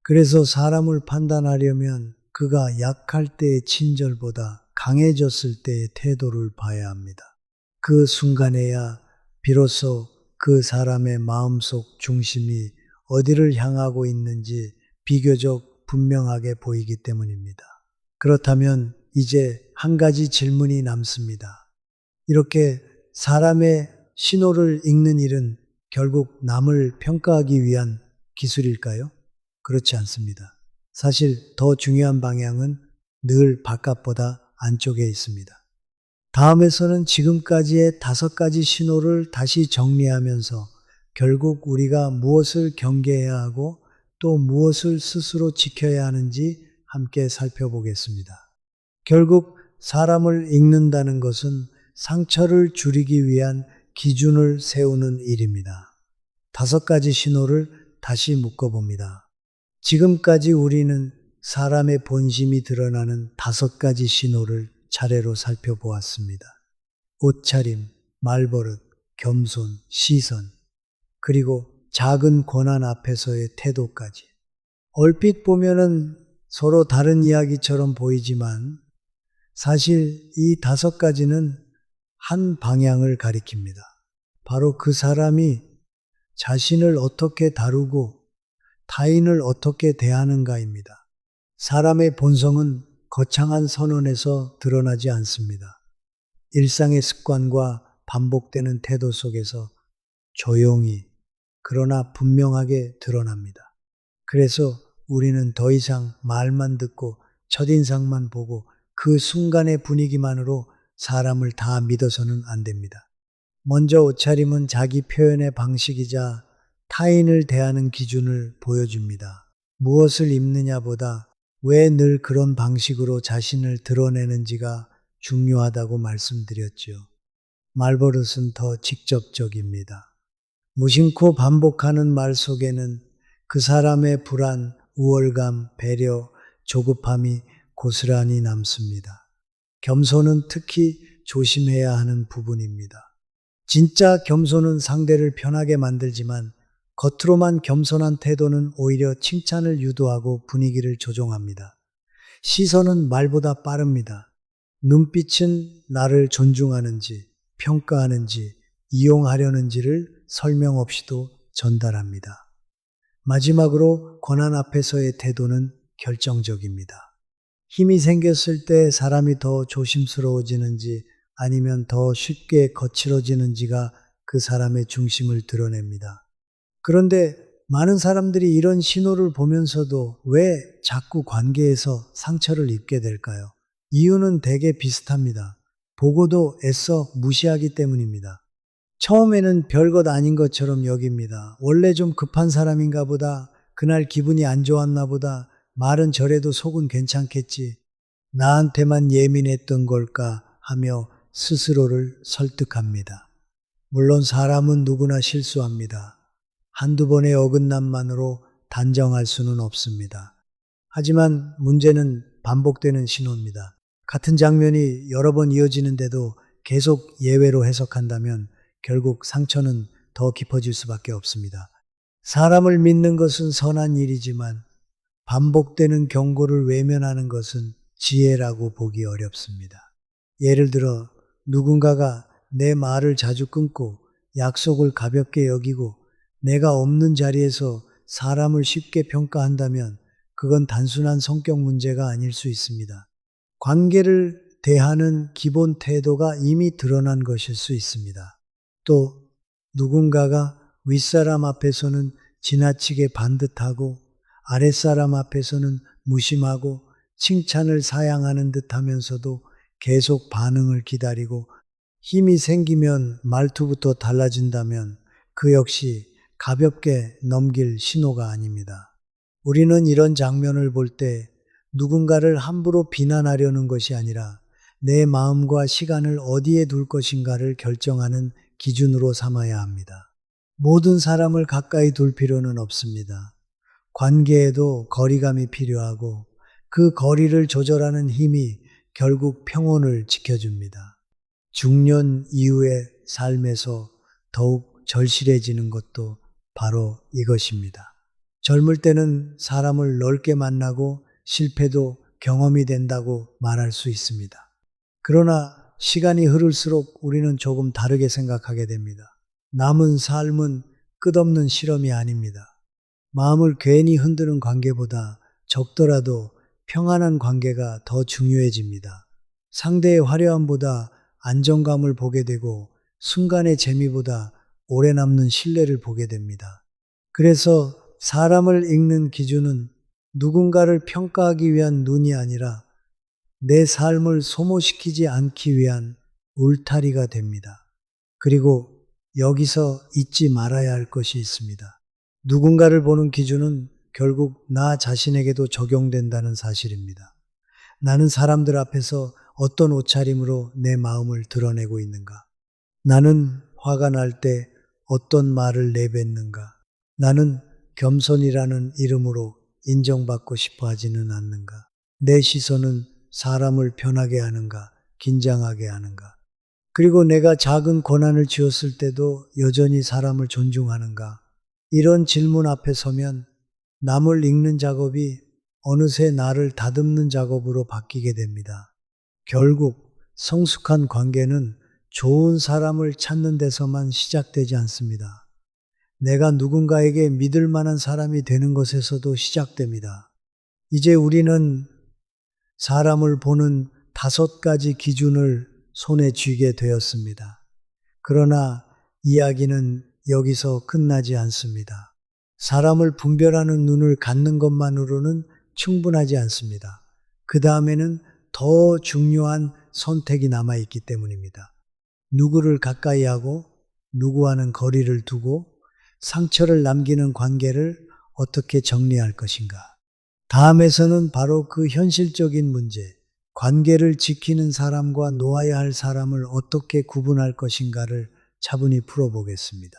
그래서 사람을 판단하려면 그가 약할 때의 친절보다 강해졌을 때의 태도를 봐야 합니다. 그 순간에야 비로소 그 사람의 마음속 중심이 어디를 향하고 있는지 비교적 분명하게 보이기 때문입니다. 그렇다면 이제 한 가지 질문이 남습니다. 이렇게 사람의 신호를 읽는 일은 결국 남을 평가하기 위한 기술일까요? 그렇지 않습니다. 사실 더 중요한 방향은 늘 바깥보다 안쪽에 있습니다. 다음에서는 지금까지의 5가지 신호를 다시 정리하면서 결국 우리가 무엇을 경계해야 하고 또 무엇을 스스로 지켜야 하는지 함께 살펴보겠습니다. 결국 사람을 읽는다는 것은 상처를 줄이기 위한 기준을 세우는 일입니다. 5가지 신호를 다시 묶어봅니다. 지금까지 우리는 사람의 본심이 드러나는 5가지 신호를 차례로 살펴보았습니다. 옷차림, 말버릇, 겸손, 시선, 그리고 작은 고난 앞에서의 태도까지. 얼핏 보면은 서로 다른 이야기처럼 보이지만 사실 이 5가지는 한 방향을 가리킵니다. 바로 그 사람이 자신을 어떻게 다루고 타인을 어떻게 대하는가입니다. 사람의 본성은 거창한 선언에서 드러나지 않습니다. 일상의 습관과 반복되는 태도 속에서 조용히 그러나 분명하게 드러납니다. 그래서 우리는 더 이상 말만 듣고 첫인상만 보고 그 순간의 분위기만으로 사람을 다 믿어서는 안 됩니다. 먼저 옷차림은 자기 표현의 방식이자 타인을 대하는 기준을 보여줍니다. 무엇을 입느냐보다 왜 늘 그런 방식으로 자신을 드러내는지가 중요하다고 말씀드렸죠. 말버릇은 더 직접적입니다. 무심코 반복하는 말 속에는 그 사람의 불안, 우월감, 배려, 조급함이 고스란히 남습니다. 겸손은 특히 조심해야 하는 부분입니다. 진짜 겸손은 상대를 편하게 만들지만 겉으로만 겸손한 태도는 오히려 칭찬을 유도하고 분위기를 조종합니다. 시선은 말보다 빠릅니다. 눈빛은 나를 존중하는지, 평가하는지, 이용하려는지를 설명 없이도 전달합니다. 마지막으로 고난 앞에서의 태도는 결정적입니다. 힘이 생겼을 때 사람이 더 조심스러워지는지 아니면 더 쉽게 거칠어지는지가 그 사람의 중심을 드러냅니다. 그런데 많은 사람들이 이런 신호를 보면서도 왜 자꾸 관계에서 상처를 입게 될까요? 이유는 대개 비슷합니다. 보고도 애써 무시하기 때문입니다. 처음에는 별것 아닌 것처럼 여깁니다. 원래 좀 급한 사람인가 보다, 그날 기분이 안 좋았나 보다, 말은 저래도 속은 괜찮겠지, 나한테만 예민했던 걸까 하며 스스로를 설득합니다. 물론 사람은 누구나 실수합니다. 한두 번의 어긋남만으로 단정할 수는 없습니다. 하지만 문제는 반복되는 신호입니다. 같은 장면이 여러 번 이어지는데도 계속 예외로 해석한다면 결국 상처는 더 깊어질 수밖에 없습니다. 사람을 믿는 것은 선한 일이지만 반복되는 경고를 외면하는 것은 지혜라고 보기 어렵습니다. 예를 들어 누군가가 내 말을 자주 끊고 약속을 가볍게 여기고 내가 없는 자리에서 사람을 쉽게 평가한다면 그건 단순한 성격 문제가 아닐 수 있습니다. 관계를 대하는 기본 태도가 이미 드러난 것일 수 있습니다. 또 누군가가 윗사람 앞에서는 지나치게 반듯하고 아랫사람 앞에서는 무심하고 칭찬을 사양하는 듯 하면서도 계속 반응을 기다리고 힘이 생기면 말투부터 달라진다면 그 역시 가볍게 넘길 신호가 아닙니다. 우리는 이런 장면을 볼 때 누군가를 함부로 비난하려는 것이 아니라 내 마음과 시간을 어디에 둘 것인가를 결정하는 기준으로 삼아야 합니다. 모든 사람을 가까이 둘 필요는 없습니다. 관계에도 거리감이 필요하고 그 거리를 조절하는 힘이 결국 평온을 지켜줍니다. 중년 이후의 삶에서 더욱 절실해지는 것도 바로 이것입니다. 젊을 때는 사람을 넓게 만나고 실패도 경험이 된다고 말할 수 있습니다. 그러나 시간이 흐를수록 우리는 조금 다르게 생각하게 됩니다. 남은 삶은 끝없는 실험이 아닙니다. 마음을 괜히 흔드는 관계보다 적더라도 평안한 관계가 더 중요해집니다. 상대의 화려함보다 안정감을 보게 되고 순간의 재미보다 오래 남는 신뢰를 보게 됩니다. 그래서 사람을 읽는 기준은 누군가를 평가하기 위한 눈이 아니라 내 삶을 소모시키지 않기 위한 울타리가 됩니다. 그리고 여기서 잊지 말아야 할 것이 있습니다. 누군가를 보는 기준은 결국 나 자신에게도 적용된다는 사실입니다. 나는 사람들 앞에서 어떤 옷차림으로 내 마음을 드러내고 있는가? 나는 화가 날 때 어떤 말을 내뱉는가? 나는 겸손이라는 이름으로 인정받고 싶어 하지는 않는가? 내 시선은 사람을 편하게 하는가? 긴장하게 하는가? 그리고 내가 작은 고난을 지었을 때도 여전히 사람을 존중하는가? 이런 질문 앞에 서면 남을 읽는 작업이 어느새 나를 다듬는 작업으로 바뀌게 됩니다. 결국 성숙한 관계는 좋은 사람을 찾는 데서만 시작되지 않습니다. 내가 누군가에게 믿을 만한 사람이 되는 것에서도 시작됩니다. 이제 우리는 사람을 보는 5가지 기준을 손에 쥐게 되었습니다. 그러나 이야기는 여기서 끝나지 않습니다. 사람을 분별하는 눈을 갖는 것만으로는 충분하지 않습니다. 그 다음에는 더 중요한 선택이 남아있기 때문입니다. 누구를 가까이 하고 누구와는 거리를 두고 상처를 남기는 관계를 어떻게 정리할 것인가. 다음에서는 바로 그 현실적인 문제, 관계를 지키는 사람과 놓아야 할 사람을 어떻게 구분할 것인가를 차분히 풀어보겠습니다.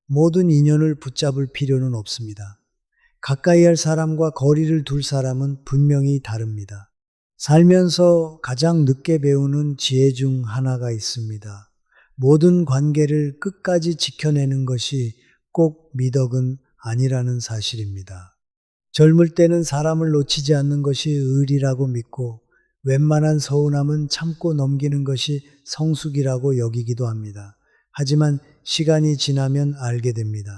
모든 인연을 붙잡을 필요는 없습니다. 가까이 할 사람과 거리를 둘 사람은 분명히 다릅니다. 살면서 가장 늦게 배우는 지혜 중 하나가 있습니다. 모든 관계를 끝까지 지켜내는 것이 꼭 미덕은 아니라는 사실입니다. 젊을 때는 사람을 놓치지 않는 것이 의리라고 믿고 웬만한 서운함은 참고 넘기는 것이 성숙이라고 여기기도 합니다. 하지만 시간이 지나면 알게 됩니다.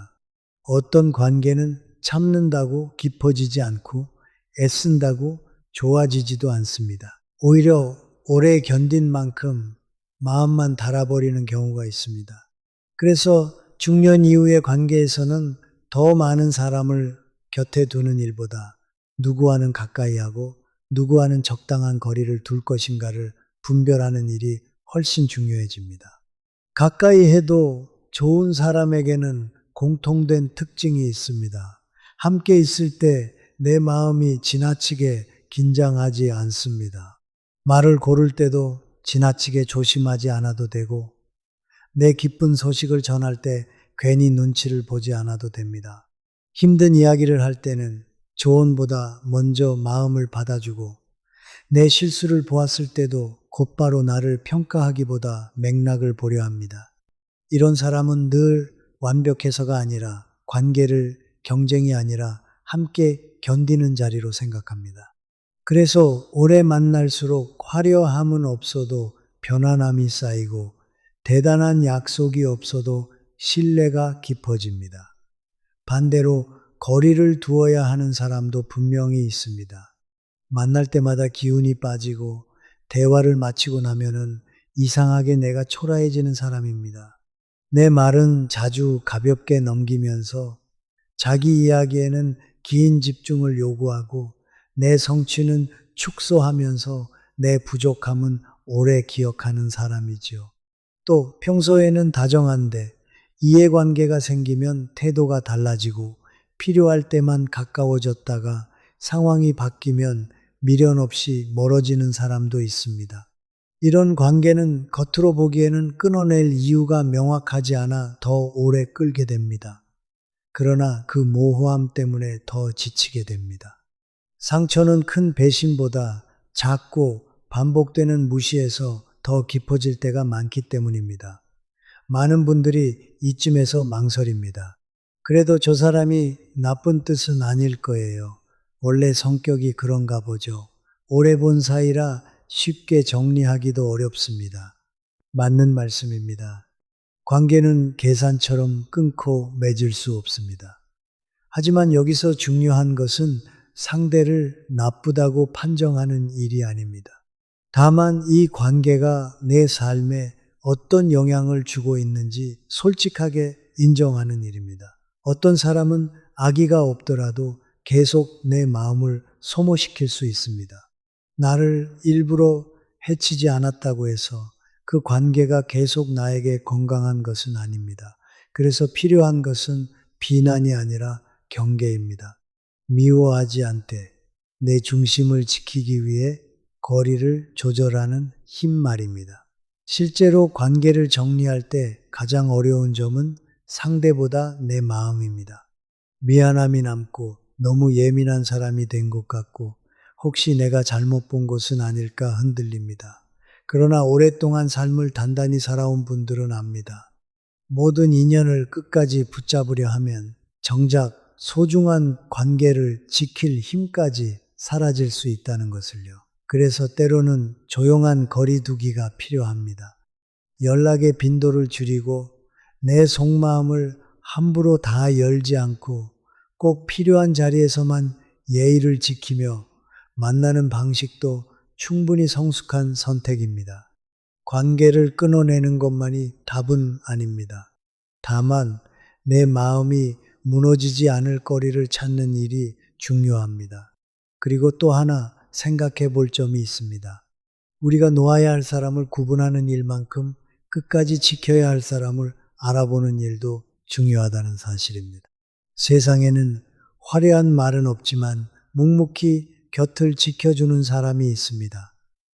어떤 관계는 참는다고 깊어지지 않고 애쓴다고 좋아지지도 않습니다. 오히려 오래 견딘 만큼 마음만 닳아버리는 경우가 있습니다. 그래서 중년 이후의 관계에서는 더 많은 사람을 곁에 두는 일보다 누구와는 가까이 하고 누구와는 적당한 거리를 둘 것인가를 분별하는 일이 훨씬 중요해집니다. 가까이 해도 좋은 사람에게는 공통된 특징이 있습니다. 함께 있을 때 내 마음이 지나치게 긴장하지 않습니다. 말을 고를 때도 지나치게 조심하지 않아도 되고 내 기쁜 소식을 전할 때 괜히 눈치를 보지 않아도 됩니다. 힘든 이야기를 할 때는 조언보다 먼저 마음을 받아주고 내 실수를 보았을 때도 곧바로 나를 평가하기보다 맥락을 보려 합니다. 이런 사람은 늘 완벽해서가 아니라 관계를 경쟁이 아니라 함께 견디는 자리로 생각합니다. 그래서 오래 만날수록 화려함은 없어도 편안함이 쌓이고 대단한 약속이 없어도 신뢰가 깊어집니다. 반대로 거리를 두어야 하는 사람도 분명히 있습니다. 만날 때마다 기운이 빠지고 대화를 마치고 나면은 이상하게 내가 초라해지는 사람입니다. 내 말은 자주 가볍게 넘기면서 자기 이야기에는 긴 집중을 요구하고 내 성취는 축소하면서 내 부족함은 오래 기억하는 사람이지요. 또 평소에는 다정한데 이해관계가 생기면 태도가 달라지고 필요할 때만 가까워졌다가 상황이 바뀌면 미련 없이 멀어지는 사람도 있습니다. 이런 관계는 겉으로 보기에는 끊어낼 이유가 명확하지 않아 더 오래 끌게 됩니다. 그러나 그 모호함 때문에 더 지치게 됩니다. 상처는 큰 배신보다 작고 반복되는 무시에서 더 깊어질 때가 많기 때문입니다. 많은 분들이 이쯤에서 망설입니다. 그래도 저 사람이 나쁜 뜻은 아닐 거예요. 원래 성격이 그런가 보죠. 오래 본 사이라 쉽게 정리하기도 어렵습니다. 맞는 말씀입니다. 관계는 계산처럼 끊고 맺을 수 없습니다. 하지만 여기서 중요한 것은 상대를 나쁘다고 판정하는 일이 아닙니다. 다만 이 관계가 내 삶에 어떤 영향을 주고 있는지 솔직하게 인정하는 일입니다. 어떤 사람은 악의가 없더라도 계속 내 마음을 소모시킬 수 있습니다. 나를 일부러 해치지 않았다고 해서 그 관계가 계속 나에게 건강한 것은 아닙니다. 그래서 필요한 것은 비난이 아니라 경계입니다. 미워하지 않되 내 중심을 지키기 위해 거리를 조절하는 힘 말입니다. 실제로 관계를 정리할 때 가장 어려운 점은 상대보다 내 마음입니다. 미안함이 남고 너무 예민한 사람이 된 것 같고 혹시 내가 잘못 본 것은 아닐까 흔들립니다. 그러나 오랫동안 삶을 단단히 살아온 분들은 압니다. 모든 인연을 끝까지 붙잡으려 하면 정작 소중한 관계를 지킬 힘까지 사라질 수 있다는 것을요. 그래서 때로는 조용한 거리두기가 필요합니다. 연락의 빈도를 줄이고 내 속마음을 함부로 다 열지 않고 꼭 필요한 자리에서만 예의를 지키며 만나는 방식도 충분히 성숙한 선택입니다. 관계를 끊어내는 것만이 답은 아닙니다. 다만 내 마음이 무너지지 않을 거리를 찾는 일이 중요합니다. 그리고 또 하나 생각해 볼 점이 있습니다. 우리가 놓아야 할 사람을 구분하는 일만큼 끝까지 지켜야 할 사람을 알아보는 일도 중요하다는 사실입니다. 세상에는 화려한 말은 없지만 묵묵히 곁을 지켜주는 사람이 있습니다.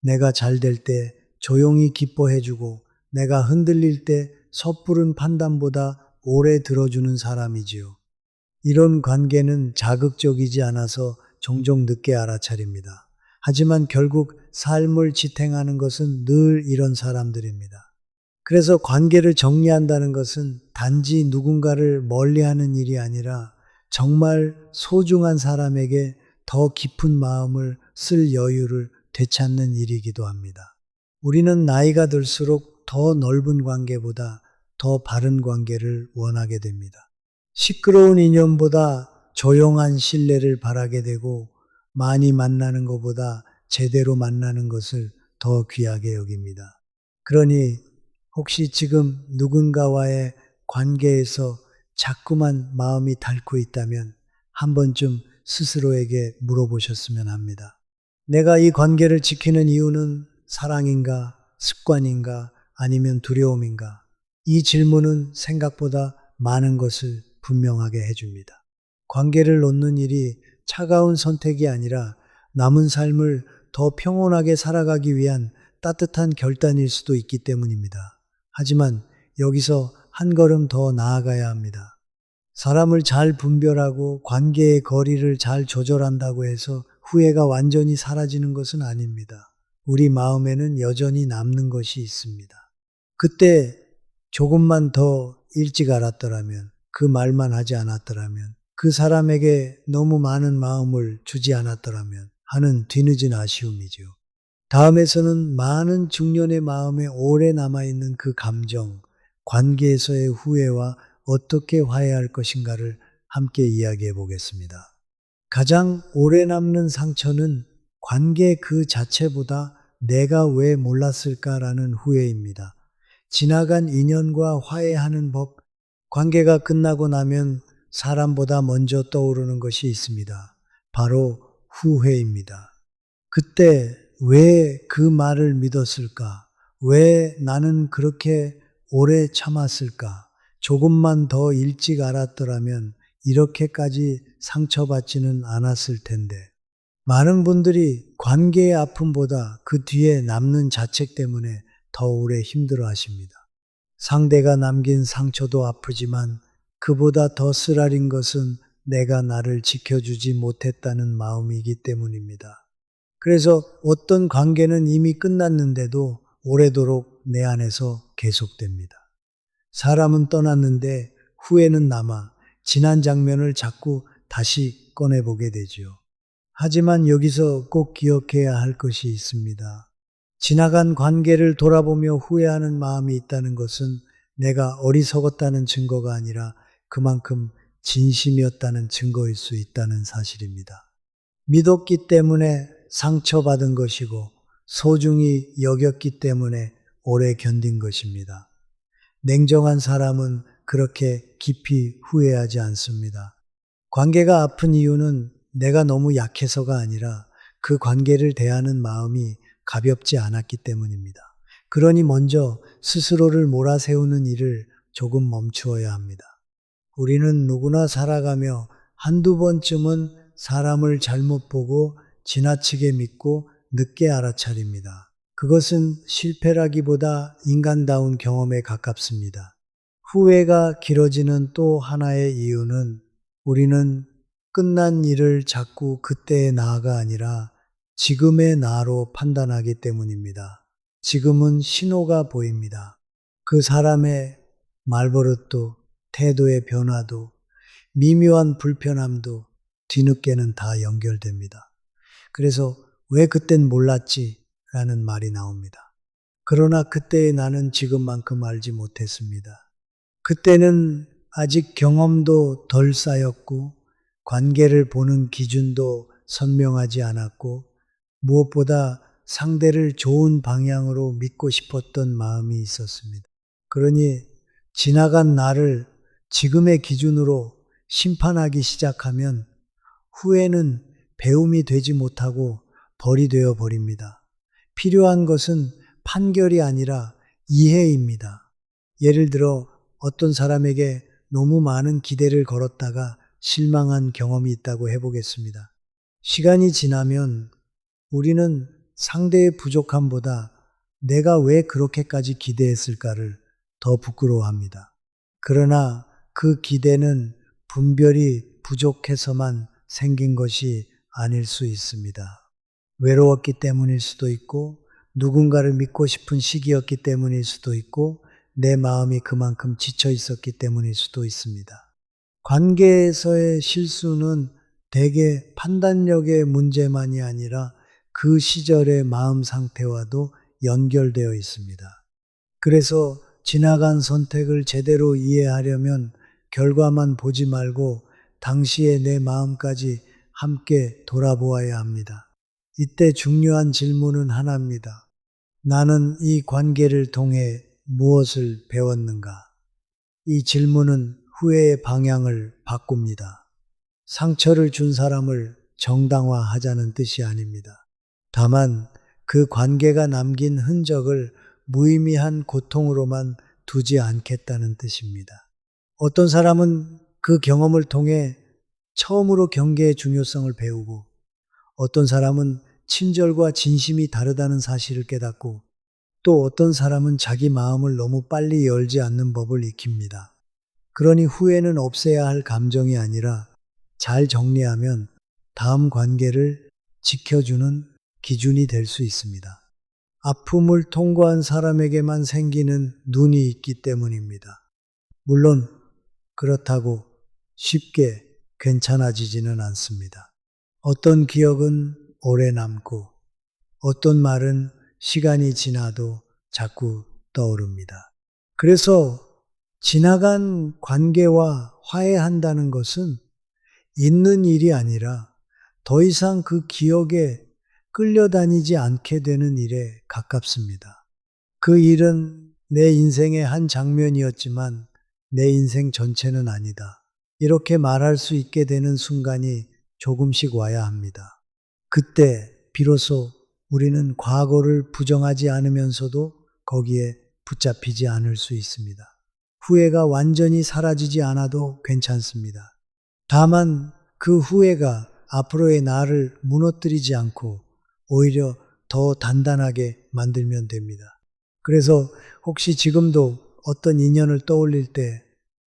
내가 잘 될 때 조용히 기뻐해주고 내가 흔들릴 때 섣부른 판단보다 오래 들어주는 사람이지요. 이런 관계는 자극적이지 않아서 종종 늦게 알아차립니다. 하지만 결국 삶을 지탱하는 것은 늘 이런 사람들입니다. 그래서 관계를 정리한다는 것은 단지 누군가를 멀리하는 일이 아니라 정말 소중한 사람에게 더 깊은 마음을 쓸 여유를 되찾는 일이기도 합니다. 우리는 나이가 들수록 더 넓은 관계보다 더 바른 관계를 원하게 됩니다. 시끄러운 인연보다 조용한 신뢰를 바라게 되고 많이 만나는 것보다 제대로 만나는 것을 더 귀하게 여깁니다. 그러니 혹시 지금 누군가와의 관계에서 자꾸만 마음이 닳고 있다면 한 번쯤 스스로에게 물어보셨으면 합니다. 내가 이 관계를 지키는 이유는 사랑인가, 습관인가, 아니면 두려움인가? 이 질문은 생각보다 많은 것을 분명하게 해줍니다. 관계를 놓는 일이 차가운 선택이 아니라 남은 삶을 더 평온하게 살아가기 위한 따뜻한 결단일 수도 있기 때문입니다. 하지만 여기서 한 걸음 더 나아가야 합니다. 사람을 잘 분별하고 관계의 거리를 잘 조절한다고 해서 후회가 완전히 사라지는 것은 아닙니다. 우리 마음에는 여전히 남는 것이 있습니다. 그때 조금만 더 일찍 알았더라면, 그 말만 하지 않았더라면, 그 사람에게 너무 많은 마음을 주지 않았더라면 하는 뒤늦은 아쉬움이죠. 다음에서는 많은 중년의 마음에 오래 남아있는 그 감정, 관계에서의 후회와 어떻게 화해할 것인가를 함께 이야기해 보겠습니다. 가장 오래 남는 상처는 관계 그 자체보다 내가 왜 몰랐을까라는 후회입니다. 지나간 인연과 화해하는 법, 관계가 끝나고 나면 사람보다 먼저 떠오르는 것이 있습니다. 바로 후회입니다. 그때 왜 그 말을 믿었을까? 왜 나는 그렇게 오래 참았을까? 조금만 더 일찍 알았더라면 이렇게까지 상처받지는 않았을 텐데. 많은 분들이 관계의 아픔보다 그 뒤에 남는 자책 때문에 더 오래 힘들어 하십니다. 상대가 남긴 상처도 아프지만 그보다 더 쓰라린 것은 내가 나를 지켜주지 못했다는 마음이기 때문입니다. 그래서 어떤 관계는 이미 끝났는데도 오래도록 내 안에서 계속됩니다. 사람은 떠났는데 후회는 남아 지난 장면을 자꾸 다시 꺼내보게 되지요. 하지만 여기서 꼭 기억해야 할 것이 있습니다. 지나간 관계를 돌아보며 후회하는 마음이 있다는 것은 내가 어리석었다는 증거가 아니라 그만큼 진심이었다는 증거일 수 있다는 사실입니다. 믿었기 때문에 상처받은 것이고 소중히 여겼기 때문에 오래 견딘 것입니다. 냉정한 사람은 그렇게 깊이 후회하지 않습니다. 관계가 아픈 이유는 내가 너무 약해서가 아니라 그 관계를 대하는 마음이 가볍지 않았기 때문입니다. 그러니 먼저 스스로를 몰아세우는 일을 조금 멈추어야 합니다. 우리는 누구나 살아가며 한두 번쯤은 사람을 잘못 보고 지나치게 믿고 늦게 알아차립니다. 그것은 실패라기보다 인간다운 경험에 가깝습니다. 후회가 길어지는 또 하나의 이유는 우리는 끝난 일을 자꾸 그때의 나가 아니라 지금의 나로 판단하기 때문입니다. 지금은 신호가 보입니다. 그 사람의 말버릇도 태도의 변화도 미묘한 불편함도 뒤늦게는 다 연결됩니다. 그래서 왜 그땐 몰랐지? 라는 말이 나옵니다. 그러나 그때의 나는 지금만큼 알지 못했습니다. 그때는 아직 경험도 덜 쌓였고 관계를 보는 기준도 선명하지 않았고 무엇보다 상대를 좋은 방향으로 믿고 싶었던 마음이 있었습니다. 그러니 지나간 나를 지금의 기준으로 심판하기 시작하면 후회는 배움이 되지 못하고 벌이 되어 버립니다. 필요한 것은 판결이 아니라 이해입니다. 예를 들어 어떤 사람에게 너무 많은 기대를 걸었다가 실망한 경험이 있다고 해보겠습니다. 시간이 지나면 우리는 상대의 부족함보다 내가 왜 그렇게까지 기대했을까를 더 부끄러워합니다. 그러나 그 기대는 분별이 부족해서만 생긴 것이 아닐 수 있습니다. 외로웠기 때문일 수도 있고 누군가를 믿고 싶은 시기였기 때문일 수도 있고 내 마음이 그만큼 지쳐 있었기 때문일 수도 있습니다. 관계에서의 실수는 대개 판단력의 문제만이 아니라 그 시절의 마음 상태와도 연결되어 있습니다. 그래서 지나간 선택을 제대로 이해하려면 결과만 보지 말고 당시의 내 마음까지 함께 돌아보아야 합니다. 이때 중요한 질문은 하나입니다. 나는 이 관계를 통해 무엇을 배웠는가? 이 질문은 후회의 방향을 바꿉니다. 상처를 준 사람을 정당화하자는 뜻이 아닙니다. 다만 그 관계가 남긴 흔적을 무의미한 고통으로만 두지 않겠다는 뜻입니다. 어떤 사람은 그 경험을 통해 처음으로 경계의 중요성을 배우고 어떤 사람은 친절과 진심이 다르다는 사실을 깨닫고 또 어떤 사람은 자기 마음을 너무 빨리 열지 않는 법을 익힙니다. 그러니 후회는 없애야 할 감정이 아니라 잘 정리하면 다음 관계를 지켜주는 기준이 될 수 있습니다. 아픔을 통과한 사람에게만 생기는 눈이 있기 때문입니다. 물론 그렇다고 쉽게 괜찮아지지는 않습니다. 어떤 기억은 오래 남고 어떤 말은 시간이 지나도 자꾸 떠오릅니다. 그래서 지나간 관계와 화해한다는 것은 있는 일이 아니라 더 이상 그 기억에 끌려다니지 않게 되는 일에 가깝습니다. 그 일은 내 인생의 한 장면이었지만 내 인생 전체는 아니다. 이렇게 말할 수 있게 되는 순간이 조금씩 와야 합니다. 그때 비로소 우리는 과거를 부정하지 않으면서도 거기에 붙잡히지 않을 수 있습니다. 후회가 완전히 사라지지 않아도 괜찮습니다. 다만 그 후회가 앞으로의 나를 무너뜨리지 않고 오히려 더 단단하게 만들면 됩니다. 그래서 혹시 지금도 어떤 인연을 떠올릴 때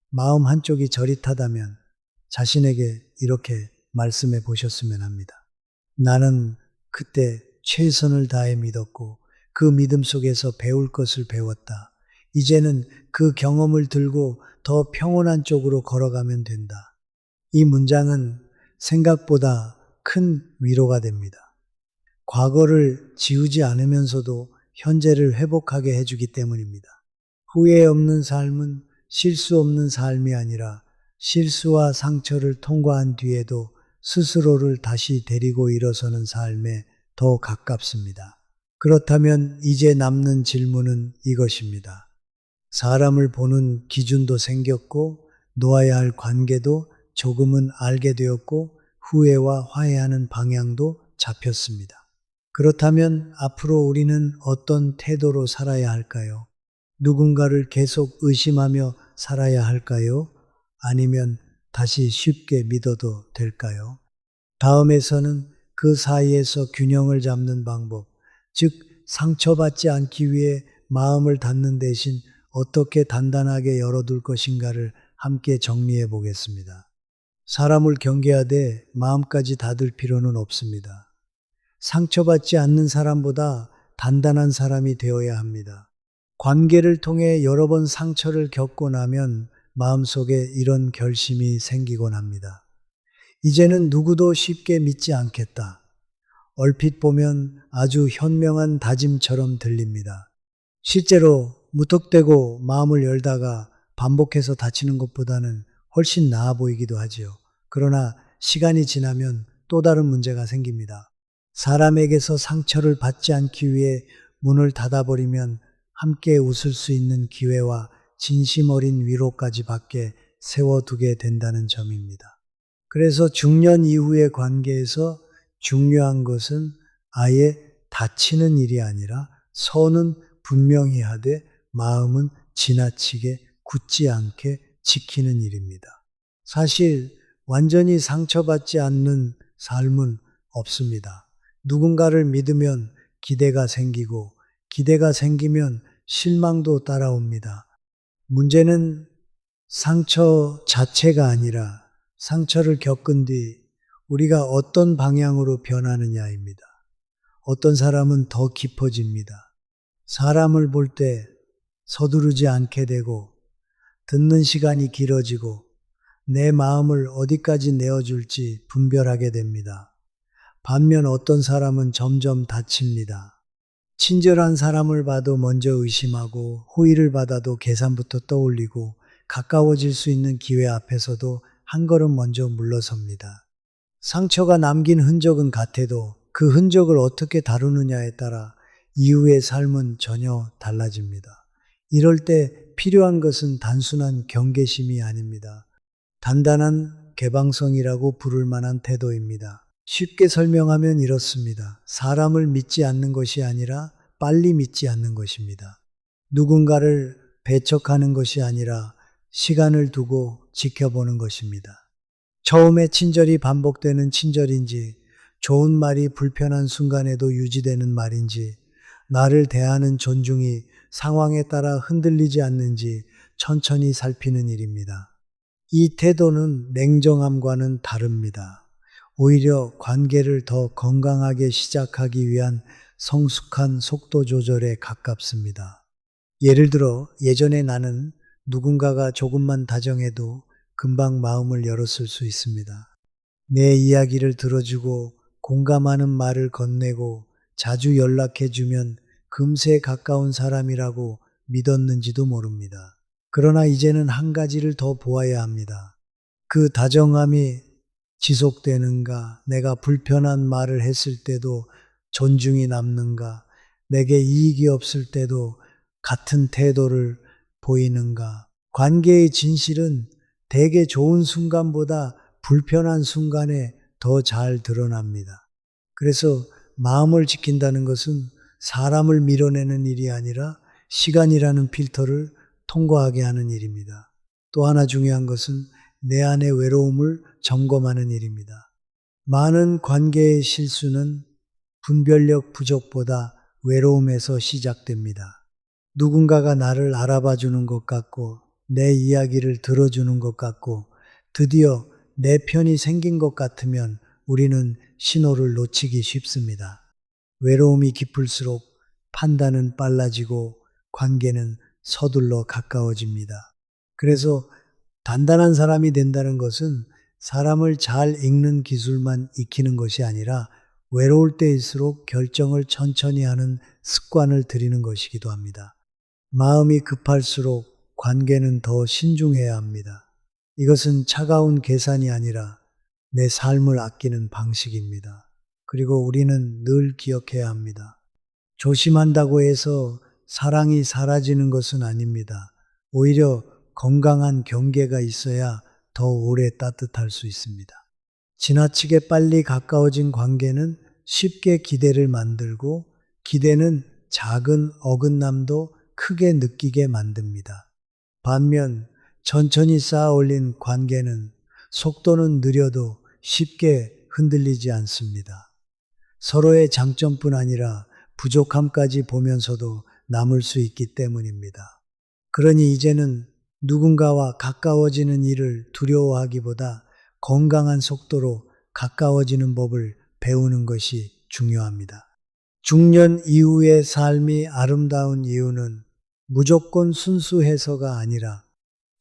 마음 한쪽이 저릿하다면 자신에게 이렇게 말씀해 보셨으면 합니다. 나는 그때 최선을 다해 믿었고 그 믿음 속에서 배울 것을 배웠다. 이제는 그 경험을 들고 더 평온한 쪽으로 걸어가면 된다. 이 문장은 생각보다 큰 위로가 됩니다. 과거를 지우지 않으면서도 현재를 회복하게 해주기 때문입니다. 후회 없는 삶은 실수 없는 삶이 아니라 실수와 상처를 통과한 뒤에도 스스로를 다시 데리고 일어서는 삶에 더 가깝습니다. 그렇다면 이제 남는 질문은 이것입니다. 사람을 보는 기준도 생겼고 놓아야 할 관계도 조금은 알게 되었고 후회와 화해하는 방향도 잡혔습니다. 그렇다면 앞으로 우리는 어떤 태도로 살아야 할까요? 누군가를 계속 의심하며 살아야 할까요? 아니면 다시 쉽게 믿어도 될까요? 다음에서는 그 사이에서 균형을 잡는 방법, 즉 상처받지 않기 위해 마음을 닫는 대신 어떻게 단단하게 열어둘 것인가를 함께 정리해 보겠습니다. 사람을 경계하되 마음까지 닫을 필요는 없습니다. 상처받지 않는 사람보다 단단한 사람이 되어야 합니다. 관계를 통해 여러 번 상처를 겪고 나면 마음속에 이런 결심이 생기곤 합니다. 이제는 누구도 쉽게 믿지 않겠다. 얼핏 보면 아주 현명한 다짐처럼 들립니다. 실제로 무턱대고 마음을 열다가 반복해서 다치는 것보다는 훨씬 나아 보이기도 하지요. 그러나 시간이 지나면 또 다른 문제가 생깁니다. 사람에게서 상처를 받지 않기 위해 문을 닫아버리면 함께 웃을 수 있는 기회와 진심 어린 위로까지 밖에 세워두게 된다는 점입니다. 그래서 중년 이후의 관계에서 중요한 것은 아예 다치는 일이 아니라 선은 분명히 하되 마음은 지나치게 굳지 않게 지키는 일입니다. 사실 완전히 상처받지 않는 삶은 없습니다. 누군가를 믿으면 기대가 생기고 기대가 생기면 실망도 따라옵니다. 문제는 상처 자체가 아니라 상처를 겪은 뒤 우리가 어떤 방향으로 변하느냐입니다. 어떤 사람은 더 깊어집니다. 사람을 볼 때 서두르지 않게 되고 듣는 시간이 길어지고 내 마음을 어디까지 내어줄지 분별하게 됩니다. 반면 어떤 사람은 점점 다칩니다. 친절한 사람을 봐도 먼저 의심하고 호의를 받아도 계산부터 떠올리고 가까워질 수 있는 기회 앞에서도 한 걸음 먼저 물러섭니다. 상처가 남긴 흔적은 같아도 그 흔적을 어떻게 다루느냐에 따라 이후의 삶은 전혀 달라집니다. 이럴 때 필요한 것은 단순한 경계심이 아닙니다. 단단한 개방성이라고 부를 만한 태도입니다. 쉽게 설명하면 이렇습니다. 사람을 믿지 않는 것이 아니라 빨리 믿지 않는 것입니다. 누군가를 배척하는 것이 아니라 시간을 두고 지켜보는 것입니다. 처음에 친절이 반복되는 친절인지, 좋은 말이 불편한 순간에도 유지되는 말인지, 나를 대하는 존중이 상황에 따라 흔들리지 않는지 천천히 살피는 일입니다. 이 태도는 냉정함과는 다릅니다. 오히려 관계를 더 건강하게 시작하기 위한 성숙한 속도 조절에 가깝습니다. 예를 들어 예전에 나는 누군가가 조금만 다정해도 금방 마음을 열었을 수 있습니다. 내 이야기를 들어주고 공감하는 말을 건네고 자주 연락해주면 금세 가까운 사람이라고 믿었는지도 모릅니다. 그러나 이제는 한 가지를 더 보아야 합니다. 그 다정함이 지속되는가, 내가 불편한 말을 했을 때도 존중이 남는가, 내게 이익이 없을 때도 같은 태도를 보이는가. 관계의 진실은 대개 좋은 순간보다 불편한 순간에 더 잘 드러납니다. 그래서 마음을 지킨다는 것은 사람을 밀어내는 일이 아니라 시간이라는 필터를 통과하게 하는 일입니다. 또 하나 중요한 것은 내 안의 외로움을 점검하는 일입니다. 많은 관계의 실수는 분별력 부족보다 외로움에서 시작됩니다. 누군가가 나를 알아봐 주는 것 같고 내 이야기를 들어주는 것 같고 드디어 내 편이 생긴 것 같으면 우리는 신호를 놓치기 쉽습니다. 외로움이 깊을수록 판단은 빨라지고 관계는 서둘러 가까워집니다. 그래서 단단한 사람이 된다는 것은 사람을 잘 읽는 기술만 익히는 것이 아니라 외로울 때일수록 결정을 천천히 하는 습관을 들이는 것이기도 합니다. 마음이 급할수록 관계는 더 신중해야 합니다. 이것은 차가운 계산이 아니라 내 삶을 아끼는 방식입니다. 그리고 우리는 늘 기억해야 합니다. 조심한다고 해서 사랑이 사라지는 것은 아닙니다. 오히려 건강한 경계가 있어야 더 오래 따뜻할 수 있습니다. 지나치게 빨리 가까워진 관계는 쉽게 기대를 만들고 기대는 작은 어긋남도 크게 느끼게 만듭니다. 반면 천천히 쌓아 올린 관계는 속도는 느려도 쉽게 흔들리지 않습니다. 서로의 장점뿐 아니라 부족함까지 보면서도 남을 수 있기 때문입니다. 그러니 이제는 누군가와 가까워지는 일을 두려워하기보다 건강한 속도로 가까워지는 법을 배우는 것이 중요합니다. 중년 이후의 삶이 아름다운 이유는 무조건 순수해서가 아니라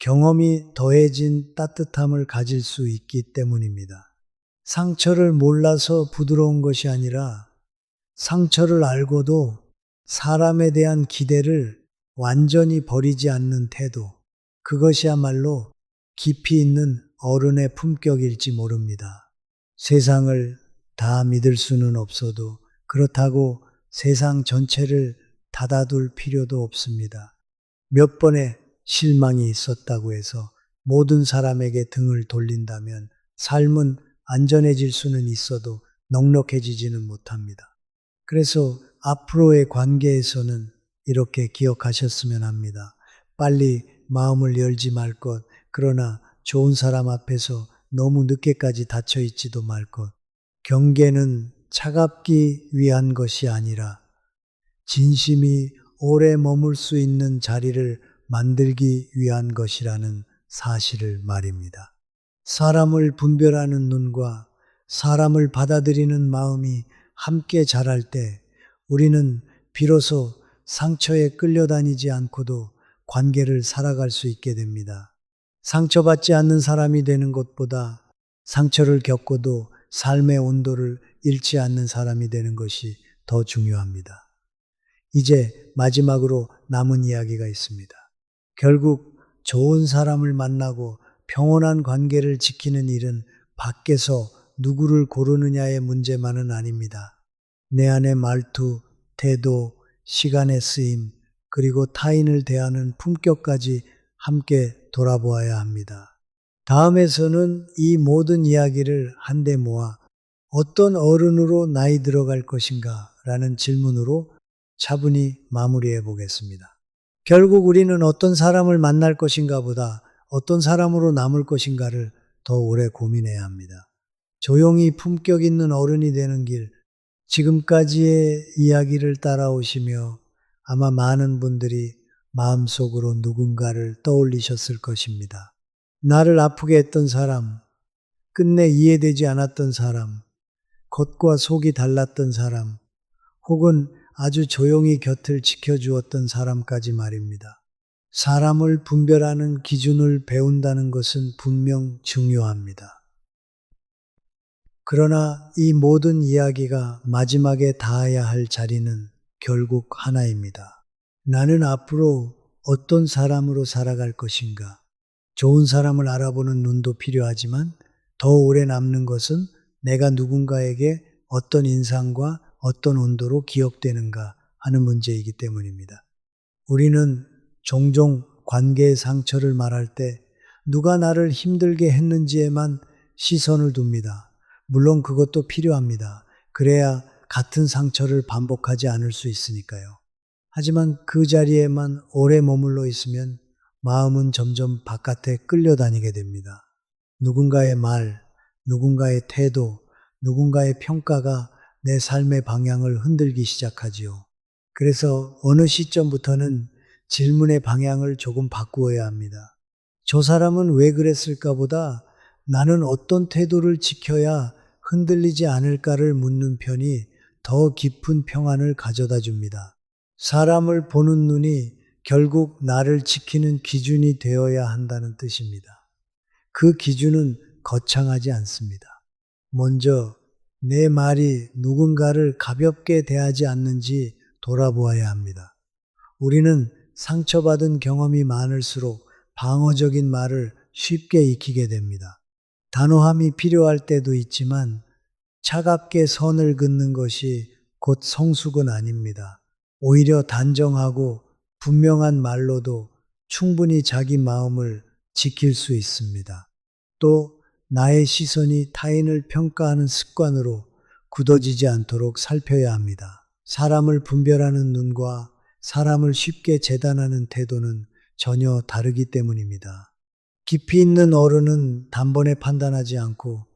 경험이 더해진 따뜻함을 가질 수 있기 때문입니다. 상처를 몰라서 부드러운 것이 아니라 상처를 알고도 사람에 대한 기대를 완전히 버리지 않는 태도, 그것이야말로 깊이 있는 어른의 품격일지 모릅니다. 세상을 다 믿을 수는 없어도 그렇다고 세상 전체를 닫아둘 필요도 없습니다. 몇 번의 실망이 있었다고 해서 모든 사람에게 등을 돌린다면 삶은 안전해질 수는 있어도 넉넉해지지는 못합니다. 그래서 앞으로의 관계에서는 이렇게 기억하셨으면 합니다. 빨리 마음을 열지 말 것, 그러나 좋은 사람 앞에서 너무 늦게까지 닫혀 있지도 말 것. 경계는 차갑기 위한 것이 아니라 진심이 오래 머물 수 있는 자리를 만들기 위한 것이라는 사실을 말입니다. 사람을 분별하는 눈과 사람을 받아들이는 마음이 함께 자랄 때 우리는 비로소 상처에 끌려다니지 않고도 관계를 살아갈 수 있게 됩니다. 상처받지 않는 사람이 되는 것보다 상처를 겪고도 삶의 온도를 잃지 않는 사람이 되는 것이 더 중요합니다. 이제 마지막으로 남은 이야기가 있습니다. 결국 좋은 사람을 만나고 평온한 관계를 지키는 일은 밖에서 누구를 고르느냐의 문제만은 아닙니다. 내 안의 말투, 태도, 시간의 쓰임, 그리고 타인을 대하는 품격까지 함께 돌아보아야 합니다. 다음에서는 이 모든 이야기를 한데 모아 어떤 어른으로 나이 들어갈 것인가 라는 질문으로 차분히 마무리해 보겠습니다. 결국 우리는 어떤 사람을 만날 것인가 보다 어떤 사람으로 남을 것인가를 더 오래 고민해야 합니다. 조용히 품격 있는 어른이 되는 길, 지금까지의 이야기를 따라오시며 아마 많은 분들이 마음속으로 누군가를 떠올리셨을 것입니다. 나를 아프게 했던 사람, 끝내 이해되지 않았던 사람, 겉과 속이 달랐던 사람, 혹은 아주 조용히 곁을 지켜주었던 사람까지 말입니다. 사람을 분별하는 기준을 배운다는 것은 분명 중요합니다. 그러나 이 모든 이야기가 마지막에 닿아야 할 자리는 결국 하나입니다. 나는 앞으로 어떤 사람으로 살아갈 것인가? 좋은 사람을 알아보는 눈도 필요하지만 더 오래 남는 것은 내가 누군가에게 어떤 인상과 어떤 온도로 기억되는가 하는 문제이기 때문입니다. 우리는 종종 관계의 상처를 말할 때 누가 나를 힘들게 했는지에만 시선을 둡니다. 물론 그것도 필요합니다. 그래야 같은 상처를 반복하지 않을 수 있으니까요. 하지만 그 자리에만 오래 머물러 있으면 마음은 점점 바깥에 끌려다니게 됩니다. 누군가의 말, 누군가의 태도, 누군가의 평가가 내 삶의 방향을 흔들기 시작하지요. 그래서 어느 시점부터는 질문의 방향을 조금 바꾸어야 합니다. 저 사람은 왜 그랬을까 보다 나는 어떤 태도를 지켜야 흔들리지 않을까를 묻는 편이 더 깊은 평안을 가져다 줍니다. 사람을 보는 눈이 결국 나를 지키는 기준이 되어야 한다는 뜻입니다. 그 기준은 거창하지 않습니다. 먼저 내 말이 누군가를 가볍게 대하지 않는지 돌아보아야 합니다. 우리는 상처받은 경험이 많을수록 방어적인 말을 쉽게 익히게 됩니다. 단호함이 필요할 때도 있지만 차갑게 선을 긋는 것이 곧 성숙은 아닙니다. 오히려 단정하고 분명한 말로도 충분히 자기 마음을 지킬 수 있습니다. 또 나의 시선이 타인을 평가하는 습관으로 굳어지지 않도록 살펴야 합니다. 사람을 분별하는 눈과 사람을 쉽게 재단하는 태도는 전혀 다르기 때문입니다. 깊이 있는 어른은 단번에 판단하지 않고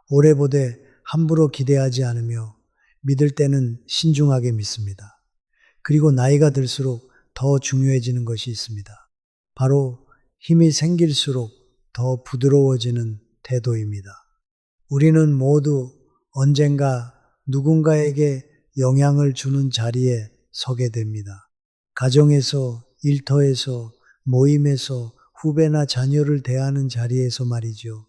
오래 보되 함부로 기대하지 않으며 믿을 때는 신중하게 믿습니다. 그리고 나이가 들수록 더 중요해지는 것이 있습니다. 바로 힘이 생길수록 더 부드러워지는 태도입니다. 우리는 모두 언젠가 누군가에게 영향을 주는 자리에 서게 됩니다. 가정에서, 일터에서, 모임에서, 후배나 자녀를 대하는 자리에서 말이죠.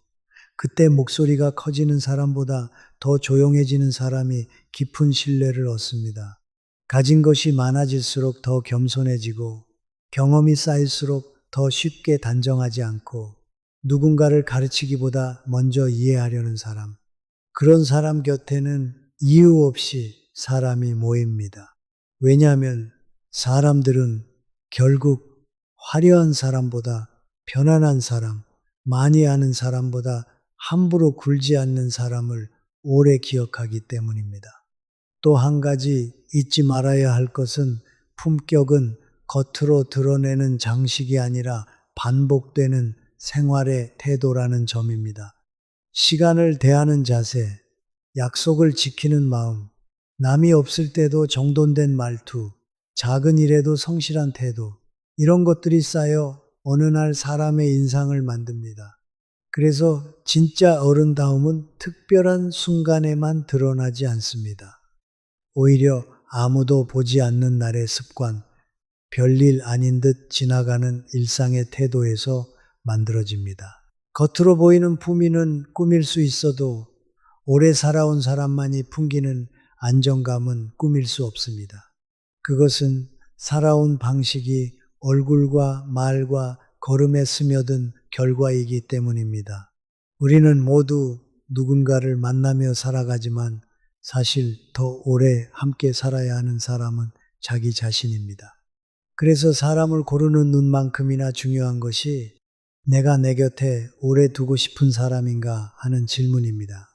그때 목소리가 커지는 사람보다 더 조용해지는 사람이 깊은 신뢰를 얻습니다. 가진 것이 많아질수록 더 겸손해지고 경험이 쌓일수록 더 쉽게 단정하지 않고 누군가를 가르치기보다 먼저 이해하려는 사람. 그런 사람 곁에는 이유 없이 사람이 모입니다. 왜냐하면 사람들은 결국 화려한 사람보다 편안한 사람, 많이 아는 사람보다 함부로 굴지 않는 사람을 오래 기억하기 때문입니다. 또 한 가지 잊지 말아야 할 것은 품격은 겉으로 드러내는 장식이 아니라 반복되는 생활의 태도라는 점입니다. 시간을 대하는 자세, 약속을 지키는 마음, 남이 없을 때도 정돈된 말투, 작은 일에도 성실한 태도, 이런 것들이 쌓여 어느 날 사람의 인상을 만듭니다. 그래서 진짜 어른다움은 특별한 순간에만 드러나지 않습니다. 오히려 아무도 보지 않는 날의 습관, 별일 아닌 듯 지나가는 일상의 태도에서 만들어집니다. 겉으로 보이는 품위는 꾸밀 수 있어도 오래 살아온 사람만이 풍기는 안정감은 꾸밀 수 없습니다. 그것은 살아온 방식이 얼굴과 말과 걸음에 스며든 결과이기 때문입니다. 우리는 모두 누군가를 만나며 살아가지만 사실 더 오래 함께 살아야 하는 사람은 자기 자신입니다. 그래서 사람을 고르는 눈만큼이나 중요한 것이 내가 내 곁에 오래 두고 싶은 사람인가 하는 질문입니다.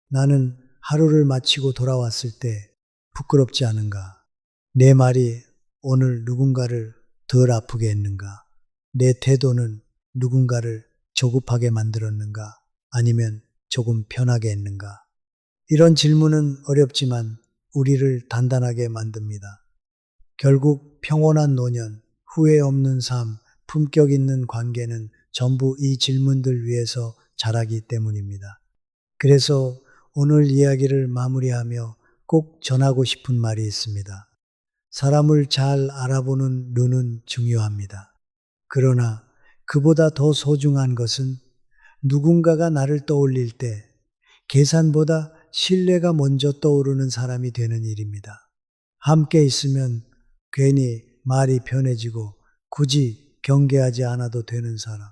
나는 하루를 마치고 돌아왔을 때 부끄럽지 않은가? 내 말이 오늘 누군가를 덜 아프게 했는가? 내 태도는 누군가를 조급하게 만들었는가? 아니면 조금 편하게 했는가? 이런 질문은 어렵지만 우리를 단단하게 만듭니다. 결국 평온한 노년, 후회 없는 삶, 품격 있는 관계는 전부 이 질문들 위해서 자라기 때문입니다. 그래서 오늘 이야기를 마무리하며 꼭 전하고 싶은 말이 있습니다. 사람을 잘 알아보는 눈은 중요합니다. 그러나 그보다 더 소중한 것은 누군가가 나를 떠올릴 때 계산보다 신뢰가 먼저 떠오르는 사람이 되는 일입니다. 함께 있으면 괜히 말이 편해지고 굳이 경계하지 않아도 되는 사람.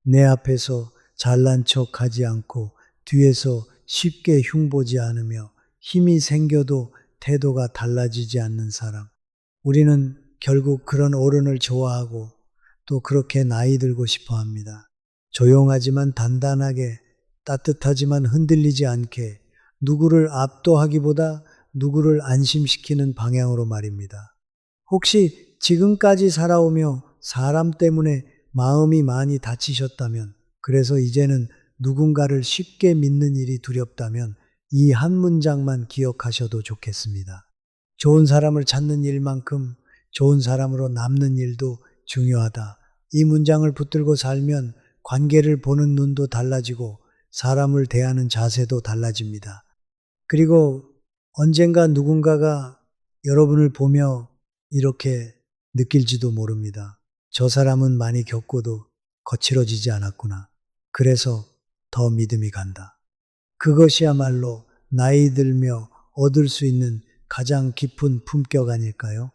내 앞에서 잘난 척 하지 않고 뒤에서 쉽게 흉보지 않으며 힘이 생겨도 태도가 달라지지 않는 사람. 우리는 결국 그런 어른을 좋아하고 또 그렇게 나이 들고 싶어 합니다. 조용하지만 단단하게, 따뜻하지만 흔들리지 않게, 누구를 압도하기보다 누구를 안심시키는 방향으로 말입니다. 혹시 지금까지 살아오며 사람 때문에 마음이 많이 다치셨다면, 그래서 이제는 누군가를 쉽게 믿는 일이 두렵다면 이 한 문장만 기억하셔도 좋겠습니다. 좋은 사람을 찾는 일만큼 좋은 사람으로 남는 일도 중요하다. 이 문장을 붙들고 살면 관계를 보는 눈도 달라지고 사람을 대하는 자세도 달라집니다. 그리고 언젠가 누군가가 여러분을 보며 이렇게 느낄지도 모릅니다. 저 사람은 많이 겪고도 거칠어지지 않았구나. 그래서 더 믿음이 간다. 그것이야말로 나이 들며 얻을 수 있는 가장 깊은 품격 아닐까요?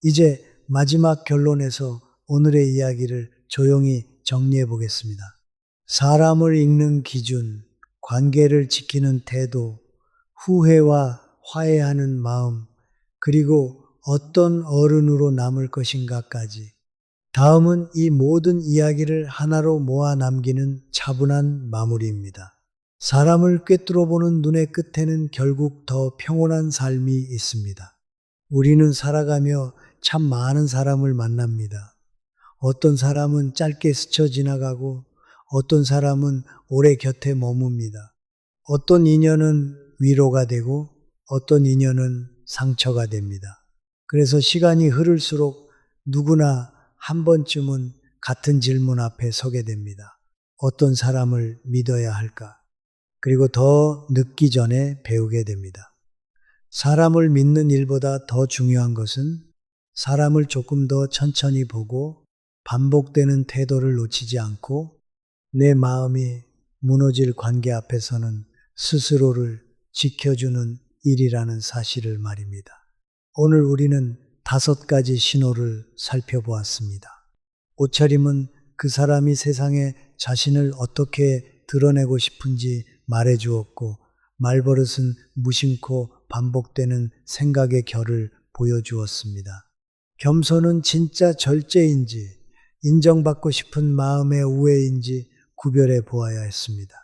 이제 마지막 결론에서 오늘의 이야기를 조용히 정리해 보겠습니다. 사람을 읽는 기준, 관계를 지키는 태도, 후회와 화해하는 마음, 그리고 어떤 어른으로 남을 것인가까지. 다음은 이 모든 이야기를 하나로 모아 남기는 차분한 마무리입니다. 사람을 꿰뚫어 보는 눈의 끝에는 결국 더 평온한 삶이 있습니다. 우리는 살아가며 참 많은 사람을 만납니다. 어떤 사람은 짧게 스쳐 지나가고 어떤 사람은 오래 곁에 머뭅니다. 어떤 인연은 위로가 되고 어떤 인연은 상처가 됩니다. 그래서 시간이 흐를수록 누구나 한 번쯤은 같은 질문 앞에 서게 됩니다. 어떤 사람을 믿어야 할까? 그리고 더 늦기 전에 배우게 됩니다. 사람을 믿는 일보다 더 중요한 것은 사람을 조금 더 천천히 보고 반복되는 태도를 놓치지 않고 내 마음이 무너질 관계 앞에서는 스스로를 지켜주는 일이라는 사실을 말입니다. 오늘 우리는 5가지 신호를 살펴보았습니다. 옷차림은 그 사람이 세상에 자신을 어떻게 드러내고 싶은지 말해주었고, 말버릇은 무심코 반복되는 생각의 결을 보여주었습니다. 겸손은 진짜 절제인지 인정받고 싶은 마음의 우애인지 구별해 보아야 했습니다.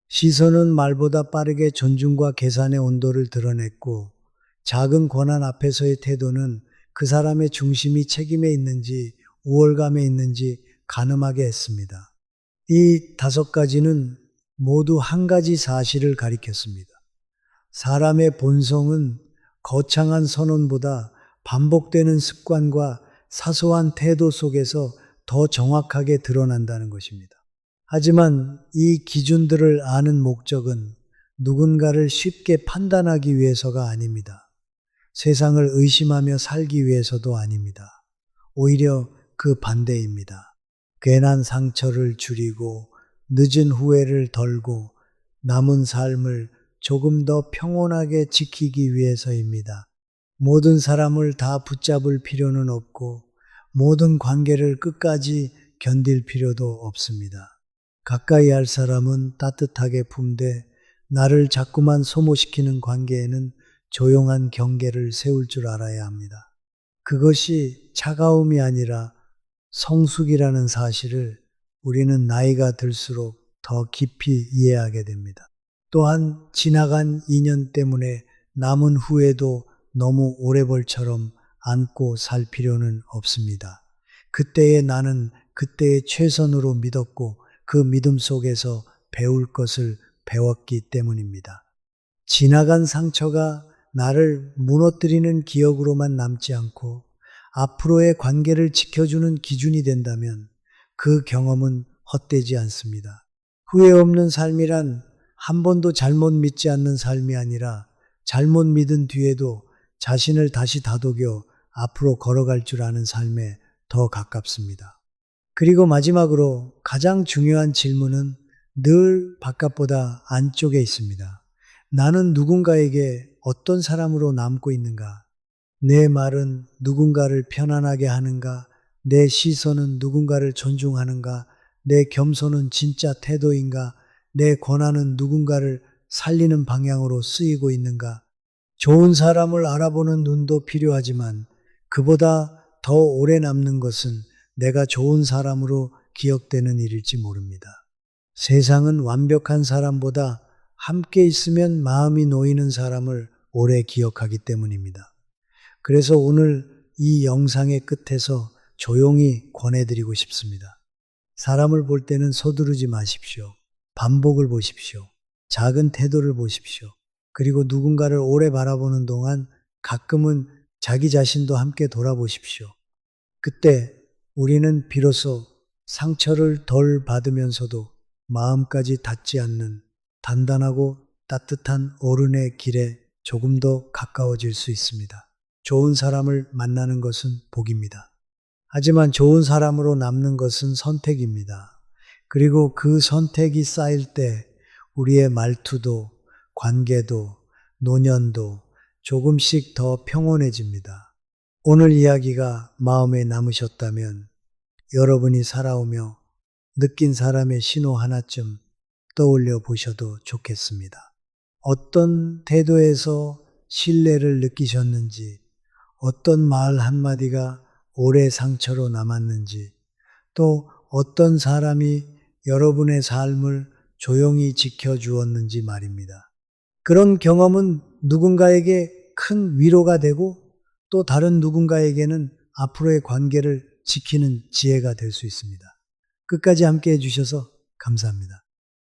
시선은 말보다 빠르게 존중과 계산의 온도를 드러냈고, 작은 권한 앞에서의 태도는 그 사람의 중심이 책임에 있는지 우월감에 있는지 가늠하게 했습니다. 이 5가지는 모두 한 가지 사실을 가리켰습니다. 사람의 본성은 거창한 선언보다 반복되는 습관과 사소한 태도 속에서 더 정확하게 드러난다는 것입니다. 하지만 이 기준들을 아는 목적은 누군가를 쉽게 판단하기 위해서가 아닙니다. 세상을 의심하며 살기 위해서도 아닙니다. 오히려 그 반대입니다. 괜한 상처를 줄이고 늦은 후회를 덜고 남은 삶을 조금 더 평온하게 지키기 위해서입니다. 모든 사람을 다 붙잡을 필요는 없고 모든 관계를 끝까지 견딜 필요도 없습니다. 가까이 할 사람은 따뜻하게 품되 나를 자꾸만 소모시키는 관계에는 조용한 경계를 세울 줄 알아야 합니다. 그것이 차가움이 아니라 성숙이라는 사실을 우리는 나이가 들수록 더 깊이 이해하게 됩니다. 또한 지나간 인연 때문에 남은 후회도 너무 오래벌처럼 안고 살 필요는 없습니다. 그때의 나는 그때의 최선으로 믿었고 그 믿음 속에서 배울 것을 배웠기 때문입니다. 지나간 상처가 나를 무너뜨리는 기억으로만 남지 않고 앞으로의 관계를 지켜주는 기준이 된다면 그 경험은 헛되지 않습니다. 후회 없는 삶이란 한 번도 잘못 믿지 않는 삶이 아니라 잘못 믿은 뒤에도 자신을 다시 다독여 앞으로 걸어갈 줄 아는 삶에 더 가깝습니다. 그리고 마지막으로 가장 중요한 질문은 늘 바깥보다 안쪽에 있습니다. 나는 누군가에게 어떤 사람으로 남고 있는가? 내 말은 누군가를 편안하게 하는가? 내 시선은 누군가를 존중하는가? 내 겸손은 진짜 태도인가? 내 권한은 누군가를 살리는 방향으로 쓰이고 있는가? 좋은 사람을 알아보는 눈도 필요하지만 그보다 더 오래 남는 것은 내가 좋은 사람으로 기억되는 일일지 모릅니다. 세상은 완벽한 사람보다 함께 있으면 마음이 놓이는 사람을 오래 기억하기 때문입니다. 그래서 오늘 이 영상의 끝에서 조용히 권해드리고 싶습니다. 사람을 볼 때는 서두르지 마십시오. 반복을 보십시오. 작은 태도를 보십시오. 그리고 누군가를 오래 바라보는 동안 가끔은 자기 자신도 함께 돌아보십시오. 그때 우리는 비로소 상처를 덜 받으면서도 마음까지 닿지 않는 단단하고 따뜻한 어른의 길에 조금 더 가까워질 수 있습니다. 좋은 사람을 만나는 것은 복입니다. 하지만 좋은 사람으로 남는 것은 선택입니다. 그리고 그 선택이 쌓일 때 우리의 말투도 관계도 노년도 조금씩 더 평온해집니다. 오늘 이야기가 마음에 남으셨다면 여러분이 살아오며 느낀 사람의 신호 하나쯤 떠올려 보셔도 좋겠습니다. 어떤 태도에서 신뢰를 느끼셨는지, 어떤 말 한마디가 오래 상처로 남았는지, 또 어떤 사람이 여러분의 삶을 조용히 지켜주었는지 말입니다. 그런 경험은 누군가에게 큰 위로가 되고 또 다른 누군가에게는 앞으로의 관계를 지키는 지혜가 될 수 있습니다. 끝까지 함께 해주셔서 감사합니다.